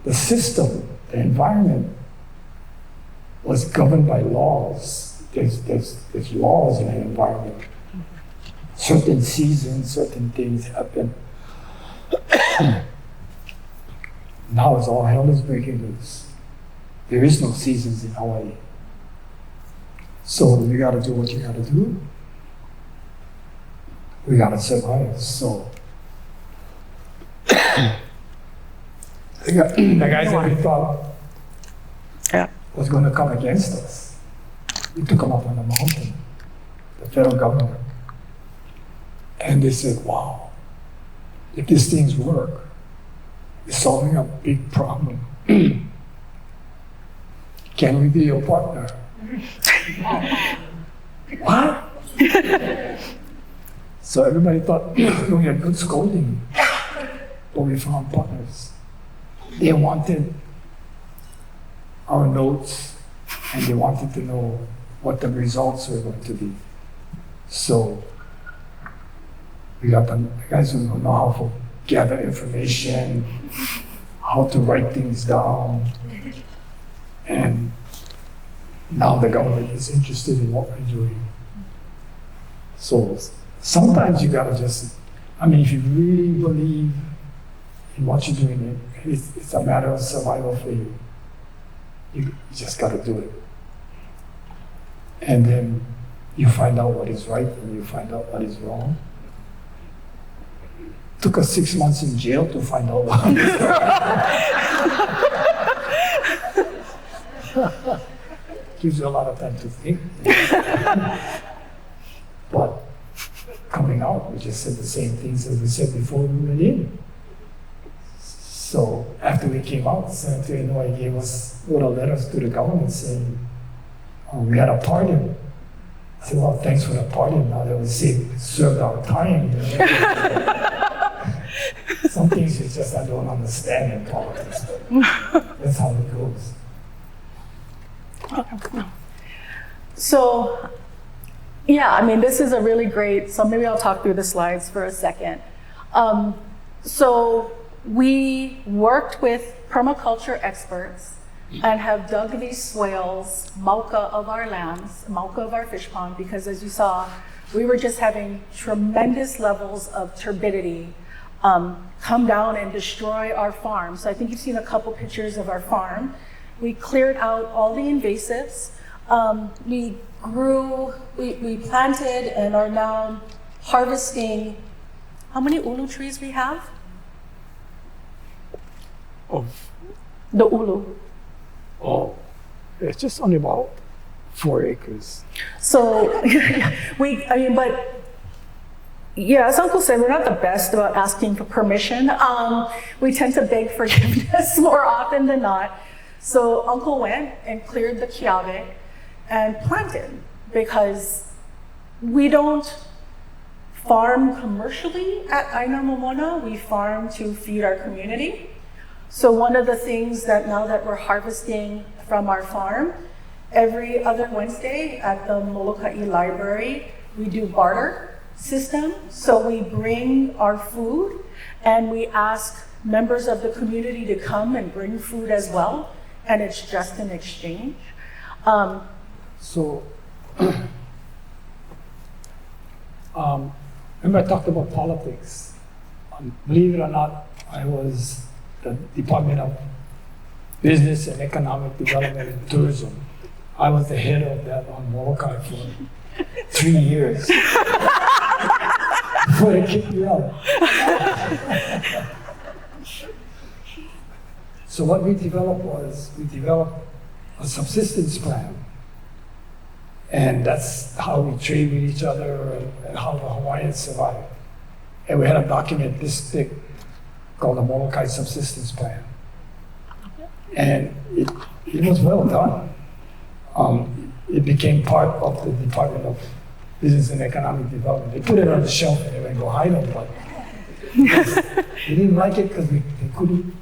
the system, the environment was governed by laws. There's laws in an environment. certain seasons, certain things happen. Now it's all hell is breaking loose. There is no seasons in Hawaii. So you gotta do what you gotta do. We gotta survive. So the guys that we thought was gonna come against us, we took them up on the mountain, the federal government. And they said, wow, if these things work, we're solving a big problem. Can we be your partner? What? So everybody thought we had good scolding, but we found partners. They wanted our notes, and they wanted to know what the results were going to be. So we got the guys who know how to gather information, how to write things down, and now the government is interested in what we're doing. So sometimes you gotta just, if you really believe in what you're doing, it's a matter of survival for you. You just gotta do it. And then you find out what is right and you find out what is wrong. Took us 6 months in jail to find out what is right. Gives you a lot of time to think. But coming out, we just said the same things as we said before we went in. So after we came out, Senator Inouye gave us little letters to the government saying, we had a pardon. I said, well, thanks for the pardon. Now that we served our time. Some things you just I don't understand in politics. That's how it goes. So, this is a really great, so maybe I'll talk through the slides for a second. So we worked with permaculture experts and have dug these swales, mauka of our lands, mauka of our fish pond, because as you saw, we were just having tremendous levels of turbidity come down and destroy our farm. So I think you've seen a couple pictures of our farm. We cleared out all the invasives. We planted and are now harvesting, how many ulu trees we have? The ulu. Oh, it's just only about 4 acres. So, as Uncle said, we're not the best about asking for permission. We tend to beg forgiveness more often than not. So Uncle went and cleared the kiawe and planted, because we don't farm commercially at ʻāina Momona, we farm to feed our community. So one of the things that now that we're harvesting from our farm, every other Wednesday at the Molokaʻi Library, we do barter system. So we bring our food and we ask members of the community to come and bring food as well, and it's just an exchange. So, remember I talked about politics. Believe it or not, I was the Department of Business and Economic Development and Tourism. I was the head of that on Molokai for 3 years. Before they kicked me out. So what we developed a subsistence plan. And that's how we trade with each other and how the Hawaiians survive. And we had a document this thick called the Molokai Subsistence Plan. And it was well done. It became part of the Department of Business and Economic Development. They put it on the shelf and they went go hide it, but we didn't like it because they couldn't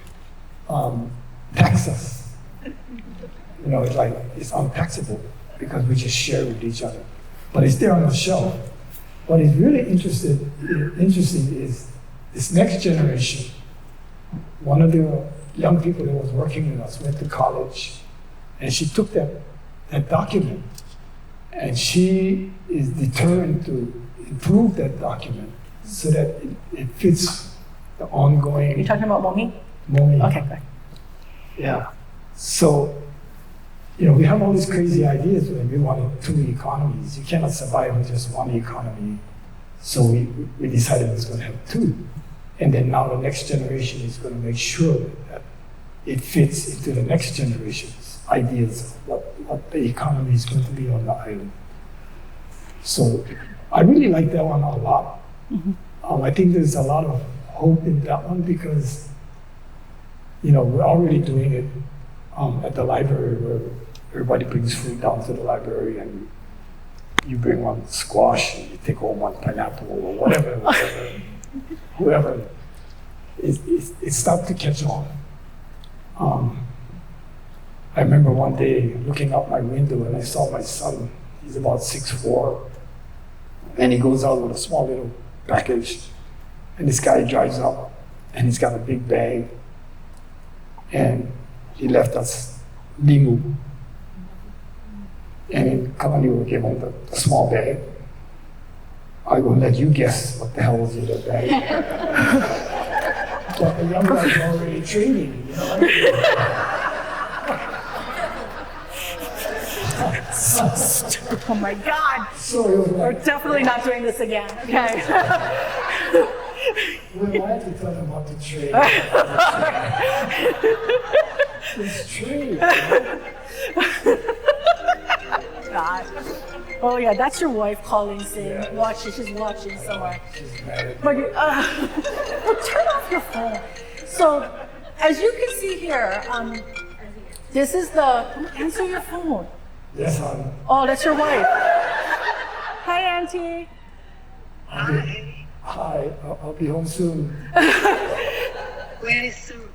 tax us. It's untaxable because we just share with each other. But it's there on the shelf. What is really interesting is this next generation. One of the young people that was working with us went to college, and she took that document, and she is determined to improve that document so that it fits the ongoing. You're talking about Momi? Moment. Okay, good. Yeah. So, we have all these crazy ideas when we wanted 2 economies. You cannot survive with just one economy. So we decided it was going to have 2. And then now the next generation is going to make sure that it fits into the next generation's ideas of what the economy is going to be on the island. So I really like that one a lot. I think there's a lot of hope in that one because, we're already doing it at the library where everybody brings food down to the library and you bring one squash and you take home one pineapple or whatever. Whoever. It started to catch on. I remember one day looking out my window and I saw my son. He's about 6'4", and he goes out with a small little package. And this guy drives up, and he's got a big bag, and he left us limu. And Kalani will give him the small bag. I will let you guess what the hell was in that bag. But the young guy's already trading, So stupid. Oh my God. So We're definitely not doing this again. Okay. we wanted to tell him about the trade. It's trade. God. Oh yeah, that's your wife calling, saying, she's watching somewhere. She's mad. But turn off your phone. So, as you can see here, this is answer your phone. Yes, hon. Oh, that's your wife. Hi, Auntie. Hi, I'll be home soon. When is soon?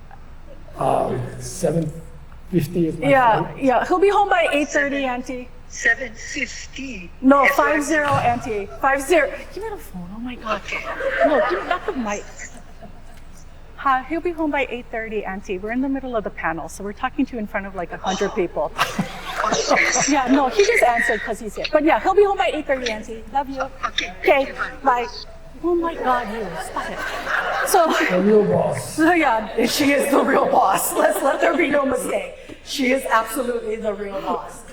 7:50 is my flight. Yeah. He'll be home by 8:30, Auntie. 7:50. No, 50, Auntie. 50. Give me the phone. Oh my God. No, give me not the mic. Hi, he'll be home by 8:30, Auntie. We're in the middle of the panel, so we're talking to you in front of like 100 people. Yeah, no, he just answered because he's here. But yeah, he'll be home by 8:30, Auntie. Love you. Okay, bye. Oh my God, you stop it. So The real boss. yeah, she is the real boss. Let's let there be no mistake. She is absolutely the real boss.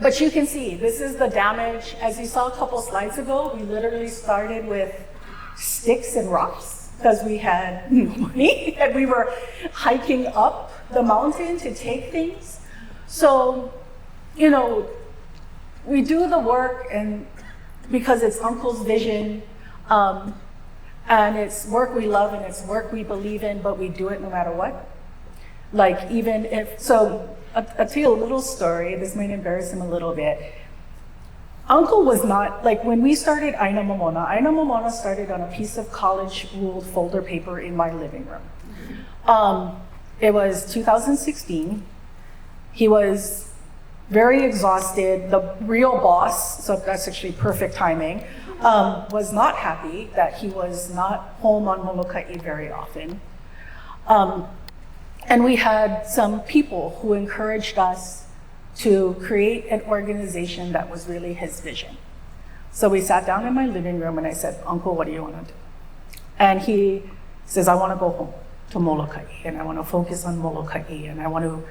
But you can see, this is the damage. As you saw a couple slides ago, we literally started with sticks and rocks because we had no money and we were hiking up the mountain to take things. So, we do the work and because it's Uncle's vision, and it's work we love and it's work we believe in, but we do it no matter what. Like even if, so I'll tell you a little story, this might embarrass him a little bit. Uncle was not, like when we started ʻāina Momona started on a piece of college ruled folder paper in my living room. It was 2016. He was very exhausted. The real boss, so that's actually perfect timing, was not happy that he was not home on Molokai very often. And we had some people who encouraged us to create an organization that was really his vision. So we sat down in my living room and I said, Uncle, what do you want to do? And he says, I want to go home to Molokai and I want to focus on Molokai and I want to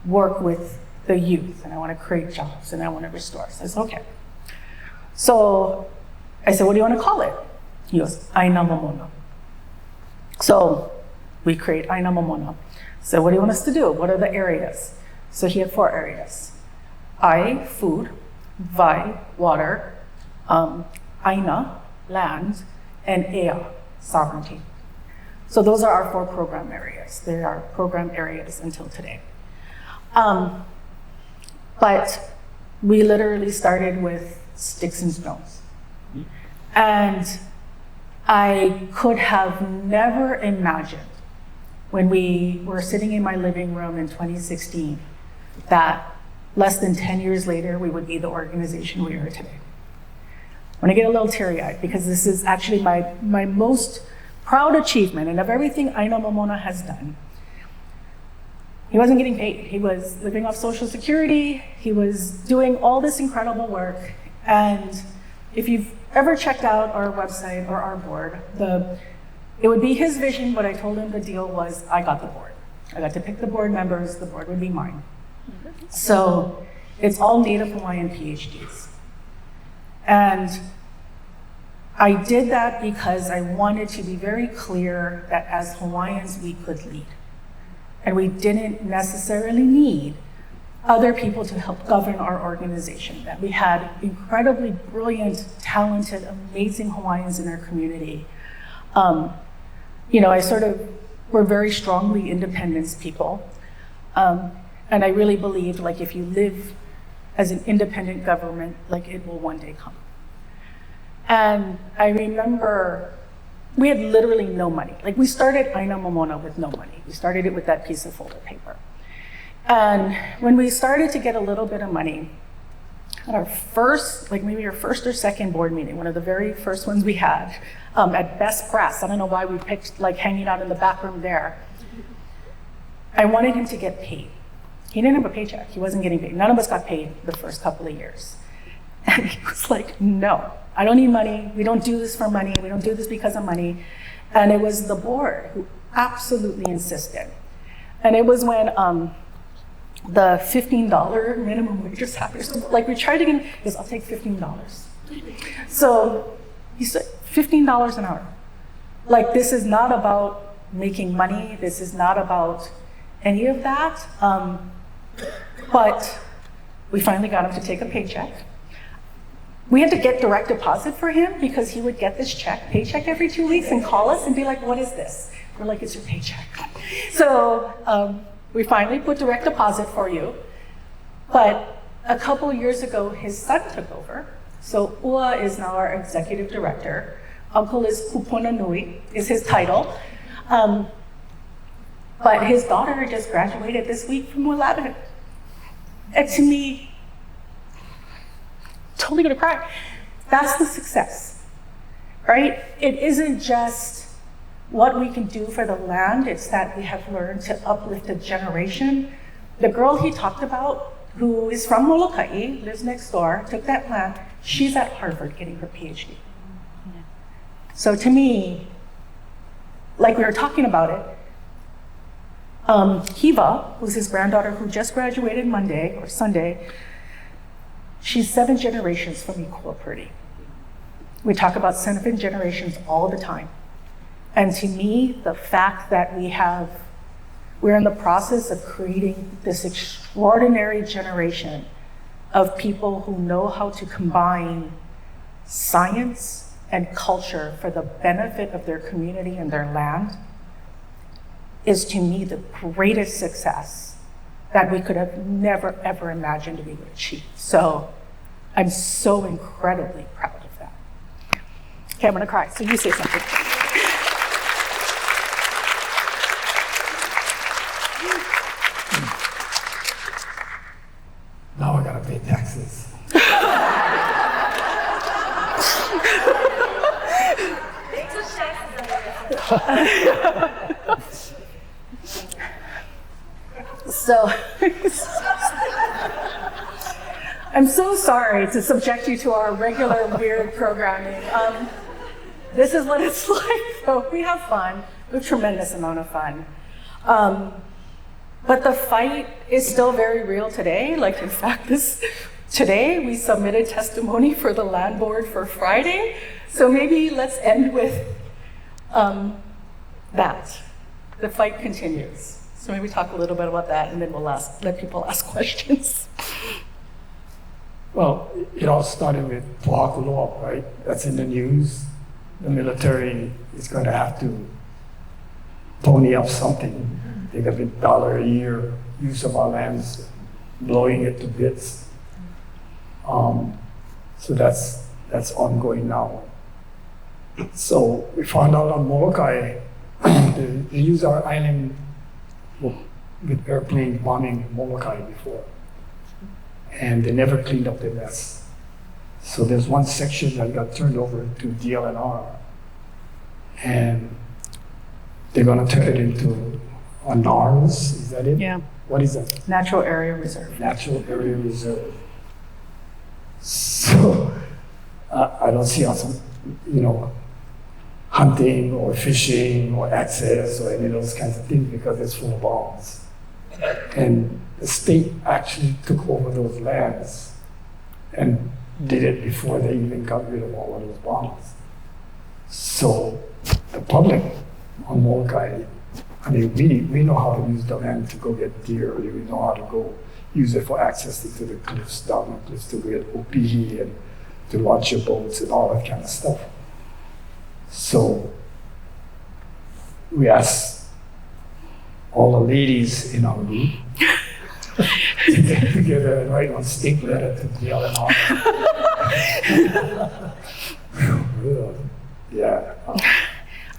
work with the youth and I want to create jobs and I want to restore. So I said, okay. So I said, what do you want to call it? He goes, ʻāina Momona. So we create ʻāina Momona. So what do you want us to do? What are the areas? So he had 4 areas. I, food, Vai, water, ʻāina, land, and ea, sovereignty. So those are our 4 program areas. They are program areas until today. But we literally started with sticks and stones. And I could have never imagined when we were sitting in my living room in 2016 that less than 10 years later, we would be the organization we are today. I'm gonna get a little teary-eyed because this is actually my most proud achievement, and of everything ʻāina Momona has done. He wasn't getting paid. He was living off Social Security. He was doing all this incredible work. And if you've ever checked out our website or our board, it would be his vision. What I told him the deal was, I got the board. I got to pick the board members, the board would be mine. So it's all Native Hawaiian PhDs. And I did that because I wanted to be very clear that as Hawaiians, we could lead. And we didn't necessarily need other people to help govern our organization, that we had incredibly brilliant, talented, amazing Hawaiians in our community. We're very strongly independence people. And I really believed, like, if you live as an independent government, like, it will one day come. And I remember we had literally no money. Like, we started ʻāina Momona with no money. We started it with that piece of folded paper. And when we started to get a little bit of money, at our first, like maybe our first or second board meeting, one of the very first ones we had, at Best Press, I don't know why we picked like hanging out in the back room there, I wanted him to get paid. He didn't have a paycheck, he wasn't getting paid. None of us got paid the first couple of years. And he was like, no, I don't need money, we don't do this for money, we don't do this because of money. And it was the board who absolutely insisted. And it was when the $15 minimum wage just happened. So like we tried to get him, he goes, I'll take $15. So he said, $15 an hour. Like, this is not about making money, this is not about any of that. But we finally got him to take a paycheck. We had to get direct deposit for him because he would get this paycheck every 2 weeks and call us and be like, what is this? We're like, it's your paycheck. So we finally put direct deposit for you. But a couple years ago, his son took over. So Ua is now our executive director. Uncle is Kupuna Nui, is his title. But his daughter just graduated this week from 11. And to me, totally gonna cry. That's the success, right? It isn't just what we can do for the land, it's that we have learned to uplift a generation. The girl he talked about, who is from Molokai, lives next door, took that land, she's at Harvard getting her PhD. So to me, like we were talking about it, Hiva, who's his granddaughter who just graduated Monday or Sunday, she's 7 generations from equality. We talk about 7 generations all the time. And to me, the fact that we're in the process of creating this extraordinary generation of people who know how to combine science and culture for the benefit of their community and their land is, to me, the greatest success that we could have never, ever imagined we would achieve. So I'm so incredibly proud of that. Okay, I'm gonna cry, so you say something. Now I gotta pay taxes. So, I'm so sorry to subject you to our regular weird programming. This is what it's like. So we have fun, we have a tremendous amount of fun. But the fight is still very real today. Like, in fact, today we submitted testimony for the land board for Friday. So maybe let's end with that. The fight continues. So maybe talk a little bit about that, and then we'll let people ask questions. Well, it all started with Kahoʻolawe, right? That's in the news. The military is going to have to pony up something. They got $1 a year use of our lands, blowing it to bits. So that's ongoing now. So we found out on Molokai, they use our island with airplane bombing Molokai before, and they never cleaned up the mess. So there's one section that got turned over to DLNR, and they're going to turn it into a NARS, is that it? Yeah. What is that? Natural Area Reserve. Natural Area Reserve. So I don't see us, hunting or fishing or access or any of those kinds of things because it's full of bombs. And the state actually took over those lands and did it before they even got rid of all of those bombs. So the public on Molokai, we know how to use the land to go get deer. We know how to go use it for access to the cliffs, down the cliffs to get opihi and to launch your boats and all that kind of stuff. So we asked all the ladies in our group to get together and write one state letter to the other Yeah.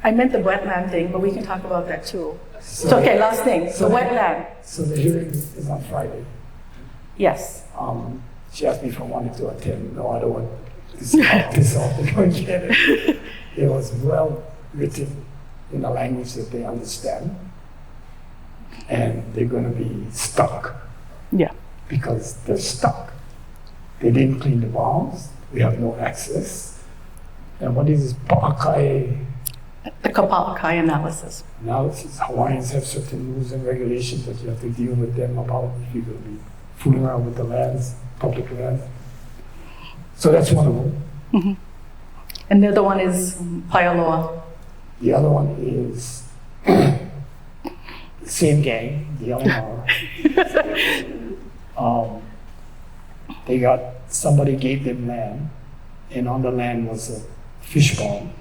I meant the wetland thing, but we can talk about that too. So, okay, last thing, the wetland. So the hearing is on Friday. Yes. She asked me if I wanted to attend. No, I don't want to piss off to go and get it. It was well written in a language that they understand. And they're going to be stuck. Yeah. Because they're stuck. They didn't clean the bombs. We have no access. And what is this Pa'akai The Kapa'akai analysis. analysis? Hawaiians have certain rules and regulations that you have to deal with them about if you're going to be fooling around with the lands, public lands. So that's one of them. Mm-hmm. And the other one is Paialoa. The other one is the same gang, the aloha. Somebody gave them land, and on the land was a fish pond.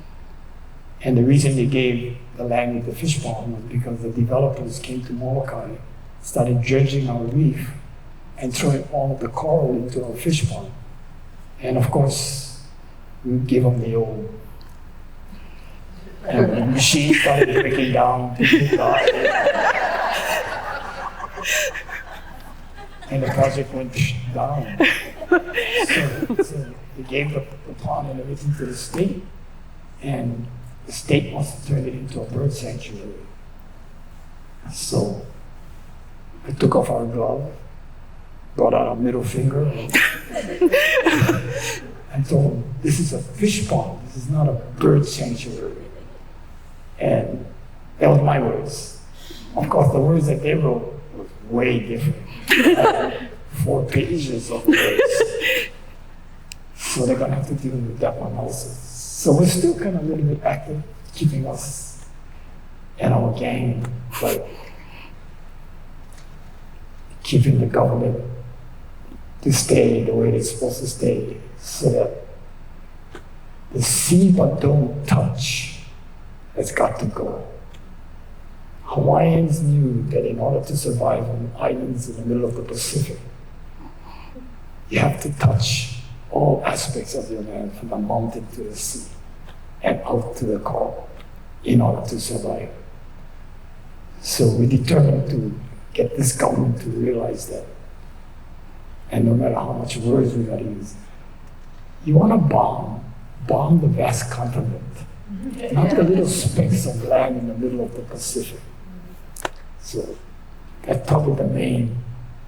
And the reason they gave the land with the fish pond was because the developers came to Molokai, started dredging our reef, and throwing all of the coral into our fish pond. And of course, we gave them the old. And the machine started breaking down, people died. And the project went down. So they gave the pond and everything to the state. And the state wants to turn it into a bird sanctuary. So I took off our glove, brought out our middle finger, and told them, this is a fish pond, this is not a bird sanctuary. And that was my words. Of course, the words that they wrote was way different. 4 pages of words. So they're gonna have to deal with that one also. So we're still kind of a little bit active, keeping us and our gang, like keeping the government to stay the way they're supposed to stay, so that the see but don't touch has got to go. Hawaiians knew that in order to survive on islands in the middle of the Pacific, you have to touch all aspects of your land, from the mountain to the sea and out to the coral, in order to survive. So we determined to get this government to realize that. And no matter how much words we gotta use, you wanna bomb the vast continent, not the little specks of land in the middle of the Pacific. So that's probably the main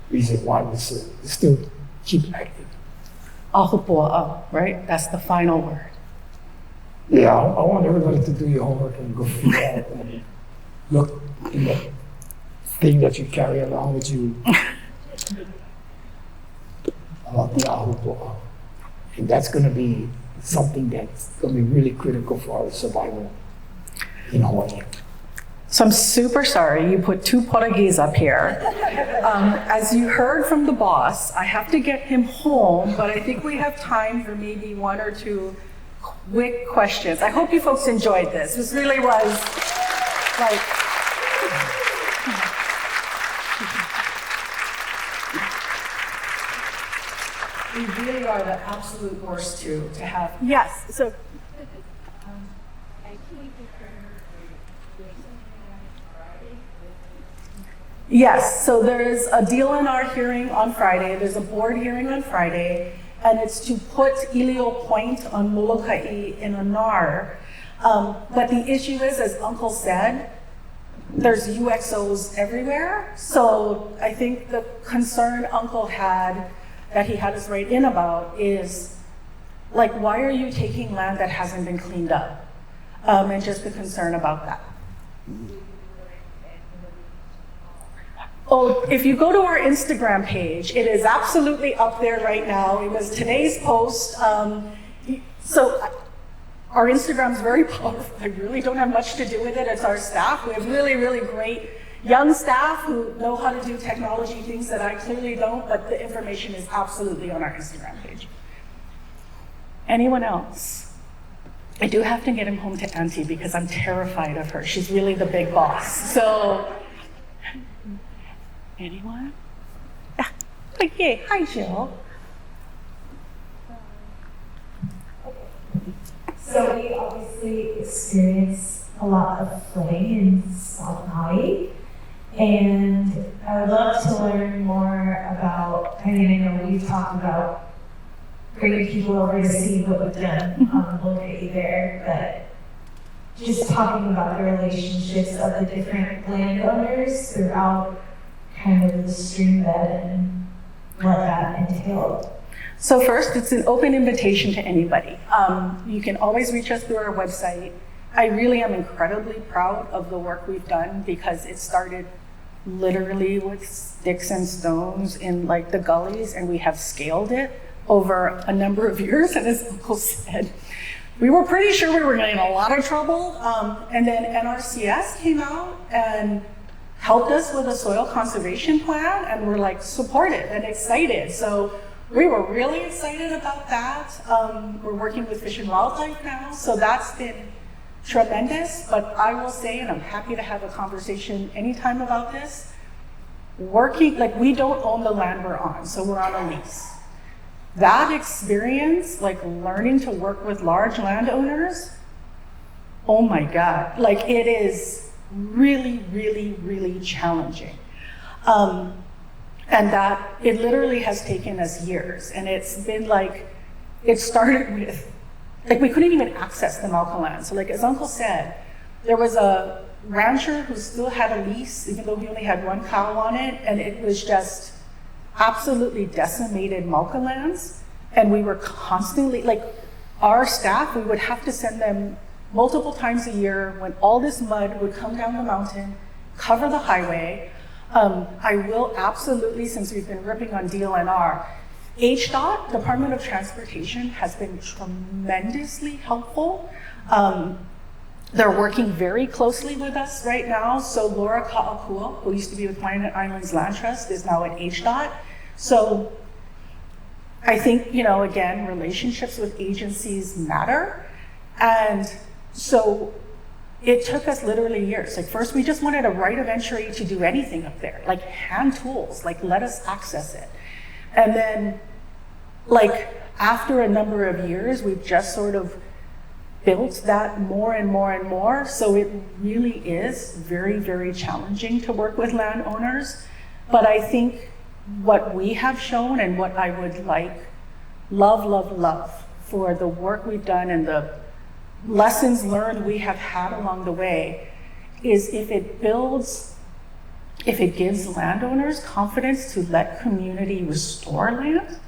reason why we still keep active. Ahupua'a, right? That's the final word. Yeah, I want everybody to do your homework and go figure out and look in the thing that you carry along with you about the ahupua'a. And that's going to be something that's going to be really critical for our survival in Hawaii. So I'm super sorry you put 2 Portuguese up here. As you heard from the boss, I have to get him home, but I think we have time for maybe 1 or 2 quick questions. I hope you folks enjoyed this. This really was like, we really are the absolute worst to have. Yes, so. Yes, so there's a DLNR hearing on Friday, there's a board hearing on Friday, and it's to put Ilio Point on Molokai in a NAR. But the issue is, as Uncle said, there's UXOs everywhere. So I think the concern Uncle had, that he had us write in about, is Like, why are you taking land that hasn't been cleaned up? And just the concern about that. Oh, if you go to our Instagram page, it is absolutely up there right now. It was today's post. So our Instagram is very powerful. I really don't have much to do with it. It's our staff. We have really, really great young staff who know how to do technology, things that I clearly don't, but the information is absolutely on our Instagram page. Anyone else? I do have to get him home to Auntie because I'm terrified of her. She's really the big boss. So, anyone? Ah, okay, hi Jill. So we obviously experience a lot of flooding in South Maui, and I would love to learn more about, I know we've talked about bringing people over to see what we've done on the locate there, but just talking about the relationships of the different landowners throughout kind of the stream bed and what that entailed. So first, it's an open invitation to anybody. You can always reach us through our website. I really am incredibly proud of the work we've done because it started literally with sticks and stones in like the gullies, and we have scaled it over a number of years. And as Uncle said, we were pretty sure we were getting in a lot of trouble. And then NRCS came out and helped us with a soil conservation plan, and we're like supportive and excited. So we were really excited about that. We're working with Fish and Wildlife now, so that's been tremendous. But I will say, and I'm happy to have a conversation anytime about this, working, like we don't own the land we're on, so we're on a lease. That experience, like learning to work with large landowners, oh my God, like it is really, really, really challenging. And that it literally has taken us years. And it's been like, it started with, like we couldn't even access the Malka land. So like as Uncle said, there was a rancher who still had a lease, even though he only had one cow on it, and it was just absolutely decimated Malka lands. And we were constantly, like our staff, we would have to send them multiple times a year when all this mud would come down the mountain, cover the highway. I will absolutely, since we've been ripping on DLNR, HDOT, Department of Transportation, has been tremendously helpful. They're working very closely with us right now. So Laura Ka'akua, who used to be with Hawaiian Islands Land Trust, is now at HDOT. So I think, you know, again, relationships with agencies matter. And so it took us literally years. Like first, we just wanted a right of entry to do anything up there, like hand tools, like let us access it. And then like after a number of years, we've just sort of built that more and more and more. So it really is very, very challenging to work with landowners. But I think what we have shown and what I would like, love for the work we've done and the lessons learned we have had along the way is if it gives landowners confidence to let community restore land,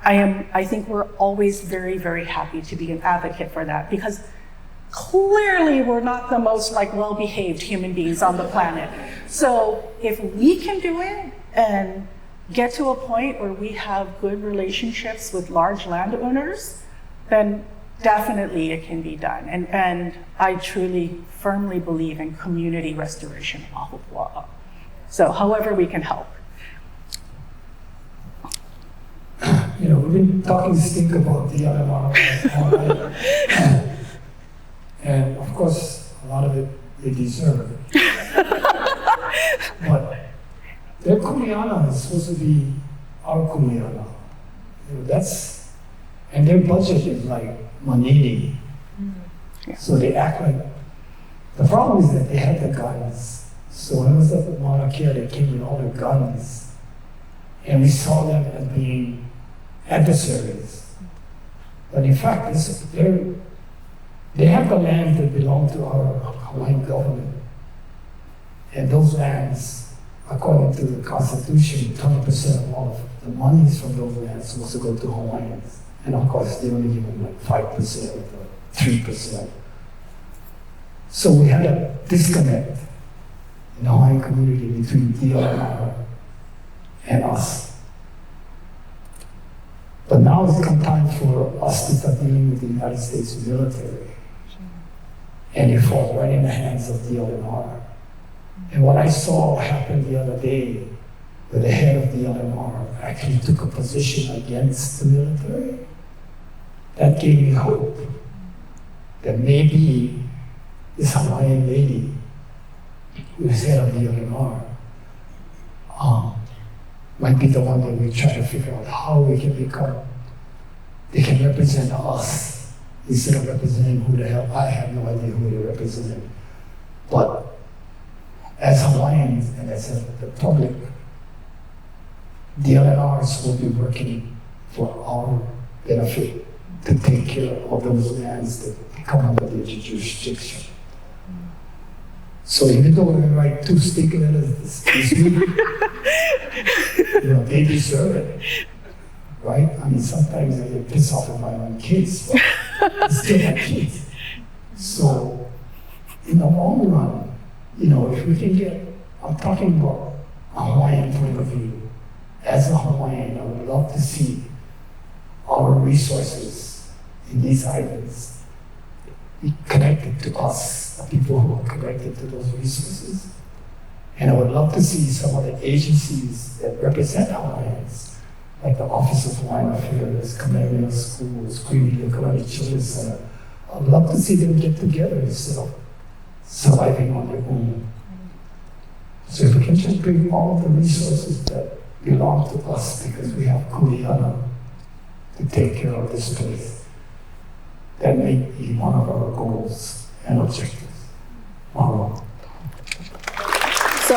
I think we're always very, very happy to be an advocate for that, because clearly we're not the most like well-behaved human beings on the planet. So if we can do it and get to a point where we have good relationships with large landowners, then definitely it can be done. And I truly, firmly believe in community restoration of aloha. So however we can help. You know, we've been talking stink about the aloha, and of course, a lot of it they deserve. But their kuleana is supposed to be our kuleana. You know, and their budget is like manini. So they act like, the problem is that they had the guns. So when I was up at Mauna Kea, they came with all their guns. And we saw them as being adversaries. But in fact, they have the lands that belong to our Hawaiian government. And those lands, according to the Constitution, 20% of all of the monies from those lands supposed to go to Hawaiians. And of course, they only give them like 5% or 3%. So we had a disconnect in the Hawaiian community between DLNR and us. But now it's come time for us to start dealing with the United States military. And it falls right in the hands of DLNR. And what I saw happen the other day, where the head of DLNR actually took a position against the military, that gave me hope that maybe this Hawaiian lady, who is head of DLNR, might be the one that we try to figure out how we can they can represent us instead of representing who the hell, I have no idea who they represent. But as Hawaiians and as the public, DLNRs will be working for our benefit to take care of those lands that come under their jurisdiction. So even though we write 2 stick letters this week, they deserve it, right? I mean, sometimes I get pissed off at my own kids, but it's still my kids. So in the long run, if we can I'm talking about a Hawaiian point of view. As a Hawaiian, I would love to see our resources in these islands be connected to us, the people who are connected to those resources. And I would love to see some of the agencies that represent Hawaiians, like the Office of Hawaiian Affairs, Kamehameha Schools, Queen Leokalani Children's Center. I'd love to see them get together instead of surviving on their own. So if we can just bring all of the resources that belong to us, because we have kuleana to take care of this place, that may be one of our goals and objectives. Mahalo. So,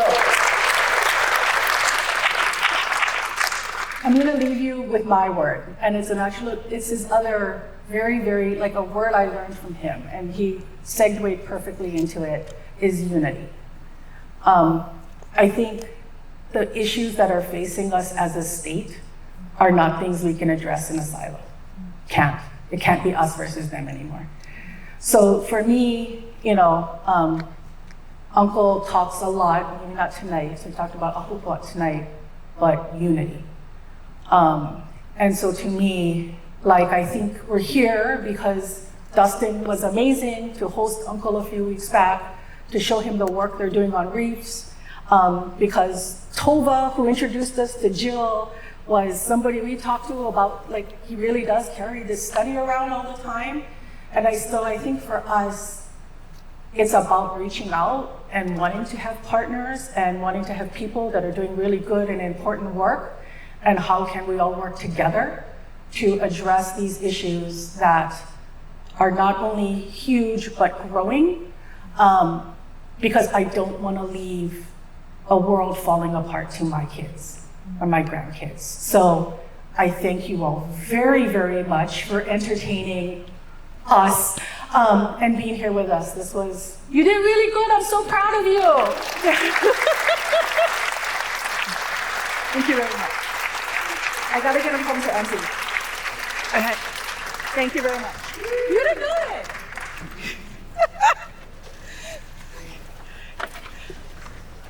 I'm going to leave you with my word, and it's his other very, very, like a word I learned from him, and he segued perfectly into it, is unity. I think the issues that are facing us as a state are not things we can address in a silo. It can't be us versus them anymore. So for me, Uncle talks a lot, maybe not tonight, so we talked about ahupua tonight, but unity. And so to me, I think we're here because Dustin was amazing to host Uncle a few weeks back, to show him the work they're doing on reefs, because Tova, who introduced us to Jill, was somebody we talked to about, he really does carry this study around all the time. And I think for us, it's about reaching out and wanting to have partners and wanting to have people that are doing really good and important work. And how can we all work together to address these issues that are not only huge, but growing? Because I don't want to leave a world falling apart to my kids or my grandkids. So I thank you all very, very much for entertaining us and being here with us. You did really good. I'm so proud of you. Thank you very much. I gotta get him home to Auntie. Okay. Thank you very much. You did good.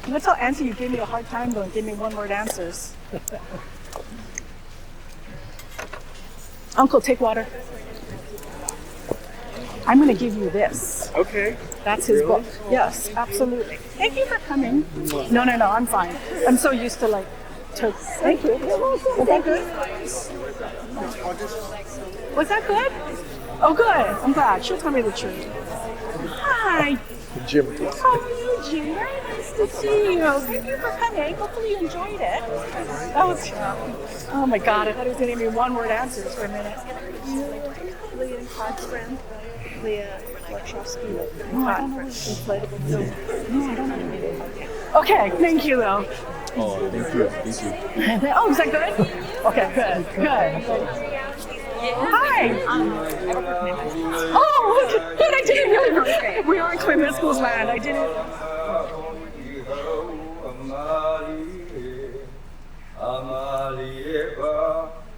I'm gonna tell Auntie you gave me a hard time though and gave me one-word answers. Uncle, take water. I'm gonna give you this. Okay. That's his book. Yes, absolutely. Thank you for coming. No, I'm fine. I'm so used to thank you. Was that good? Was that good? Oh, good. I'm glad. She'll tell me the truth. Hi. Jim. How are you, Jim? Very nice to see you. Thank you for coming. Hopefully you enjoyed it. That was, oh my God, I thought he was going to give me one-word answers for a minute. Leah and Todd's friend, Leah Warchowski. No, I don't know what inflatable is. No, I don't know. Okay, thank you though. Oh, thank you. Oh, is that good? Okay, good. Hi. Oh, good. I didn't really. We are in Queen Miskell's land. I didn't.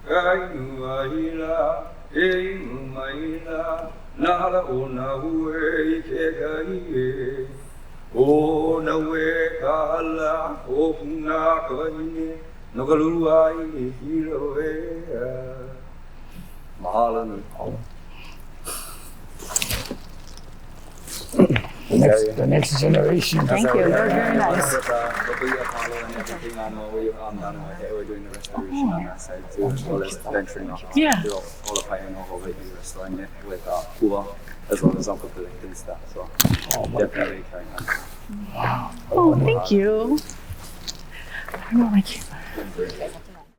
Kainuaila, Einumaila, Nala o na hue ke kai o na we kala o puna kaine no kalua I hilo e mahalo ni. The next generation. Thank you, very, very nice. We're doing the restoration on that side too, as well as venturing off. Yeah. All of Hawaiʻi restoring it with hua, as well as uncle and stuff. So definitely carrying on. Oh, thank you. I don't know my camera.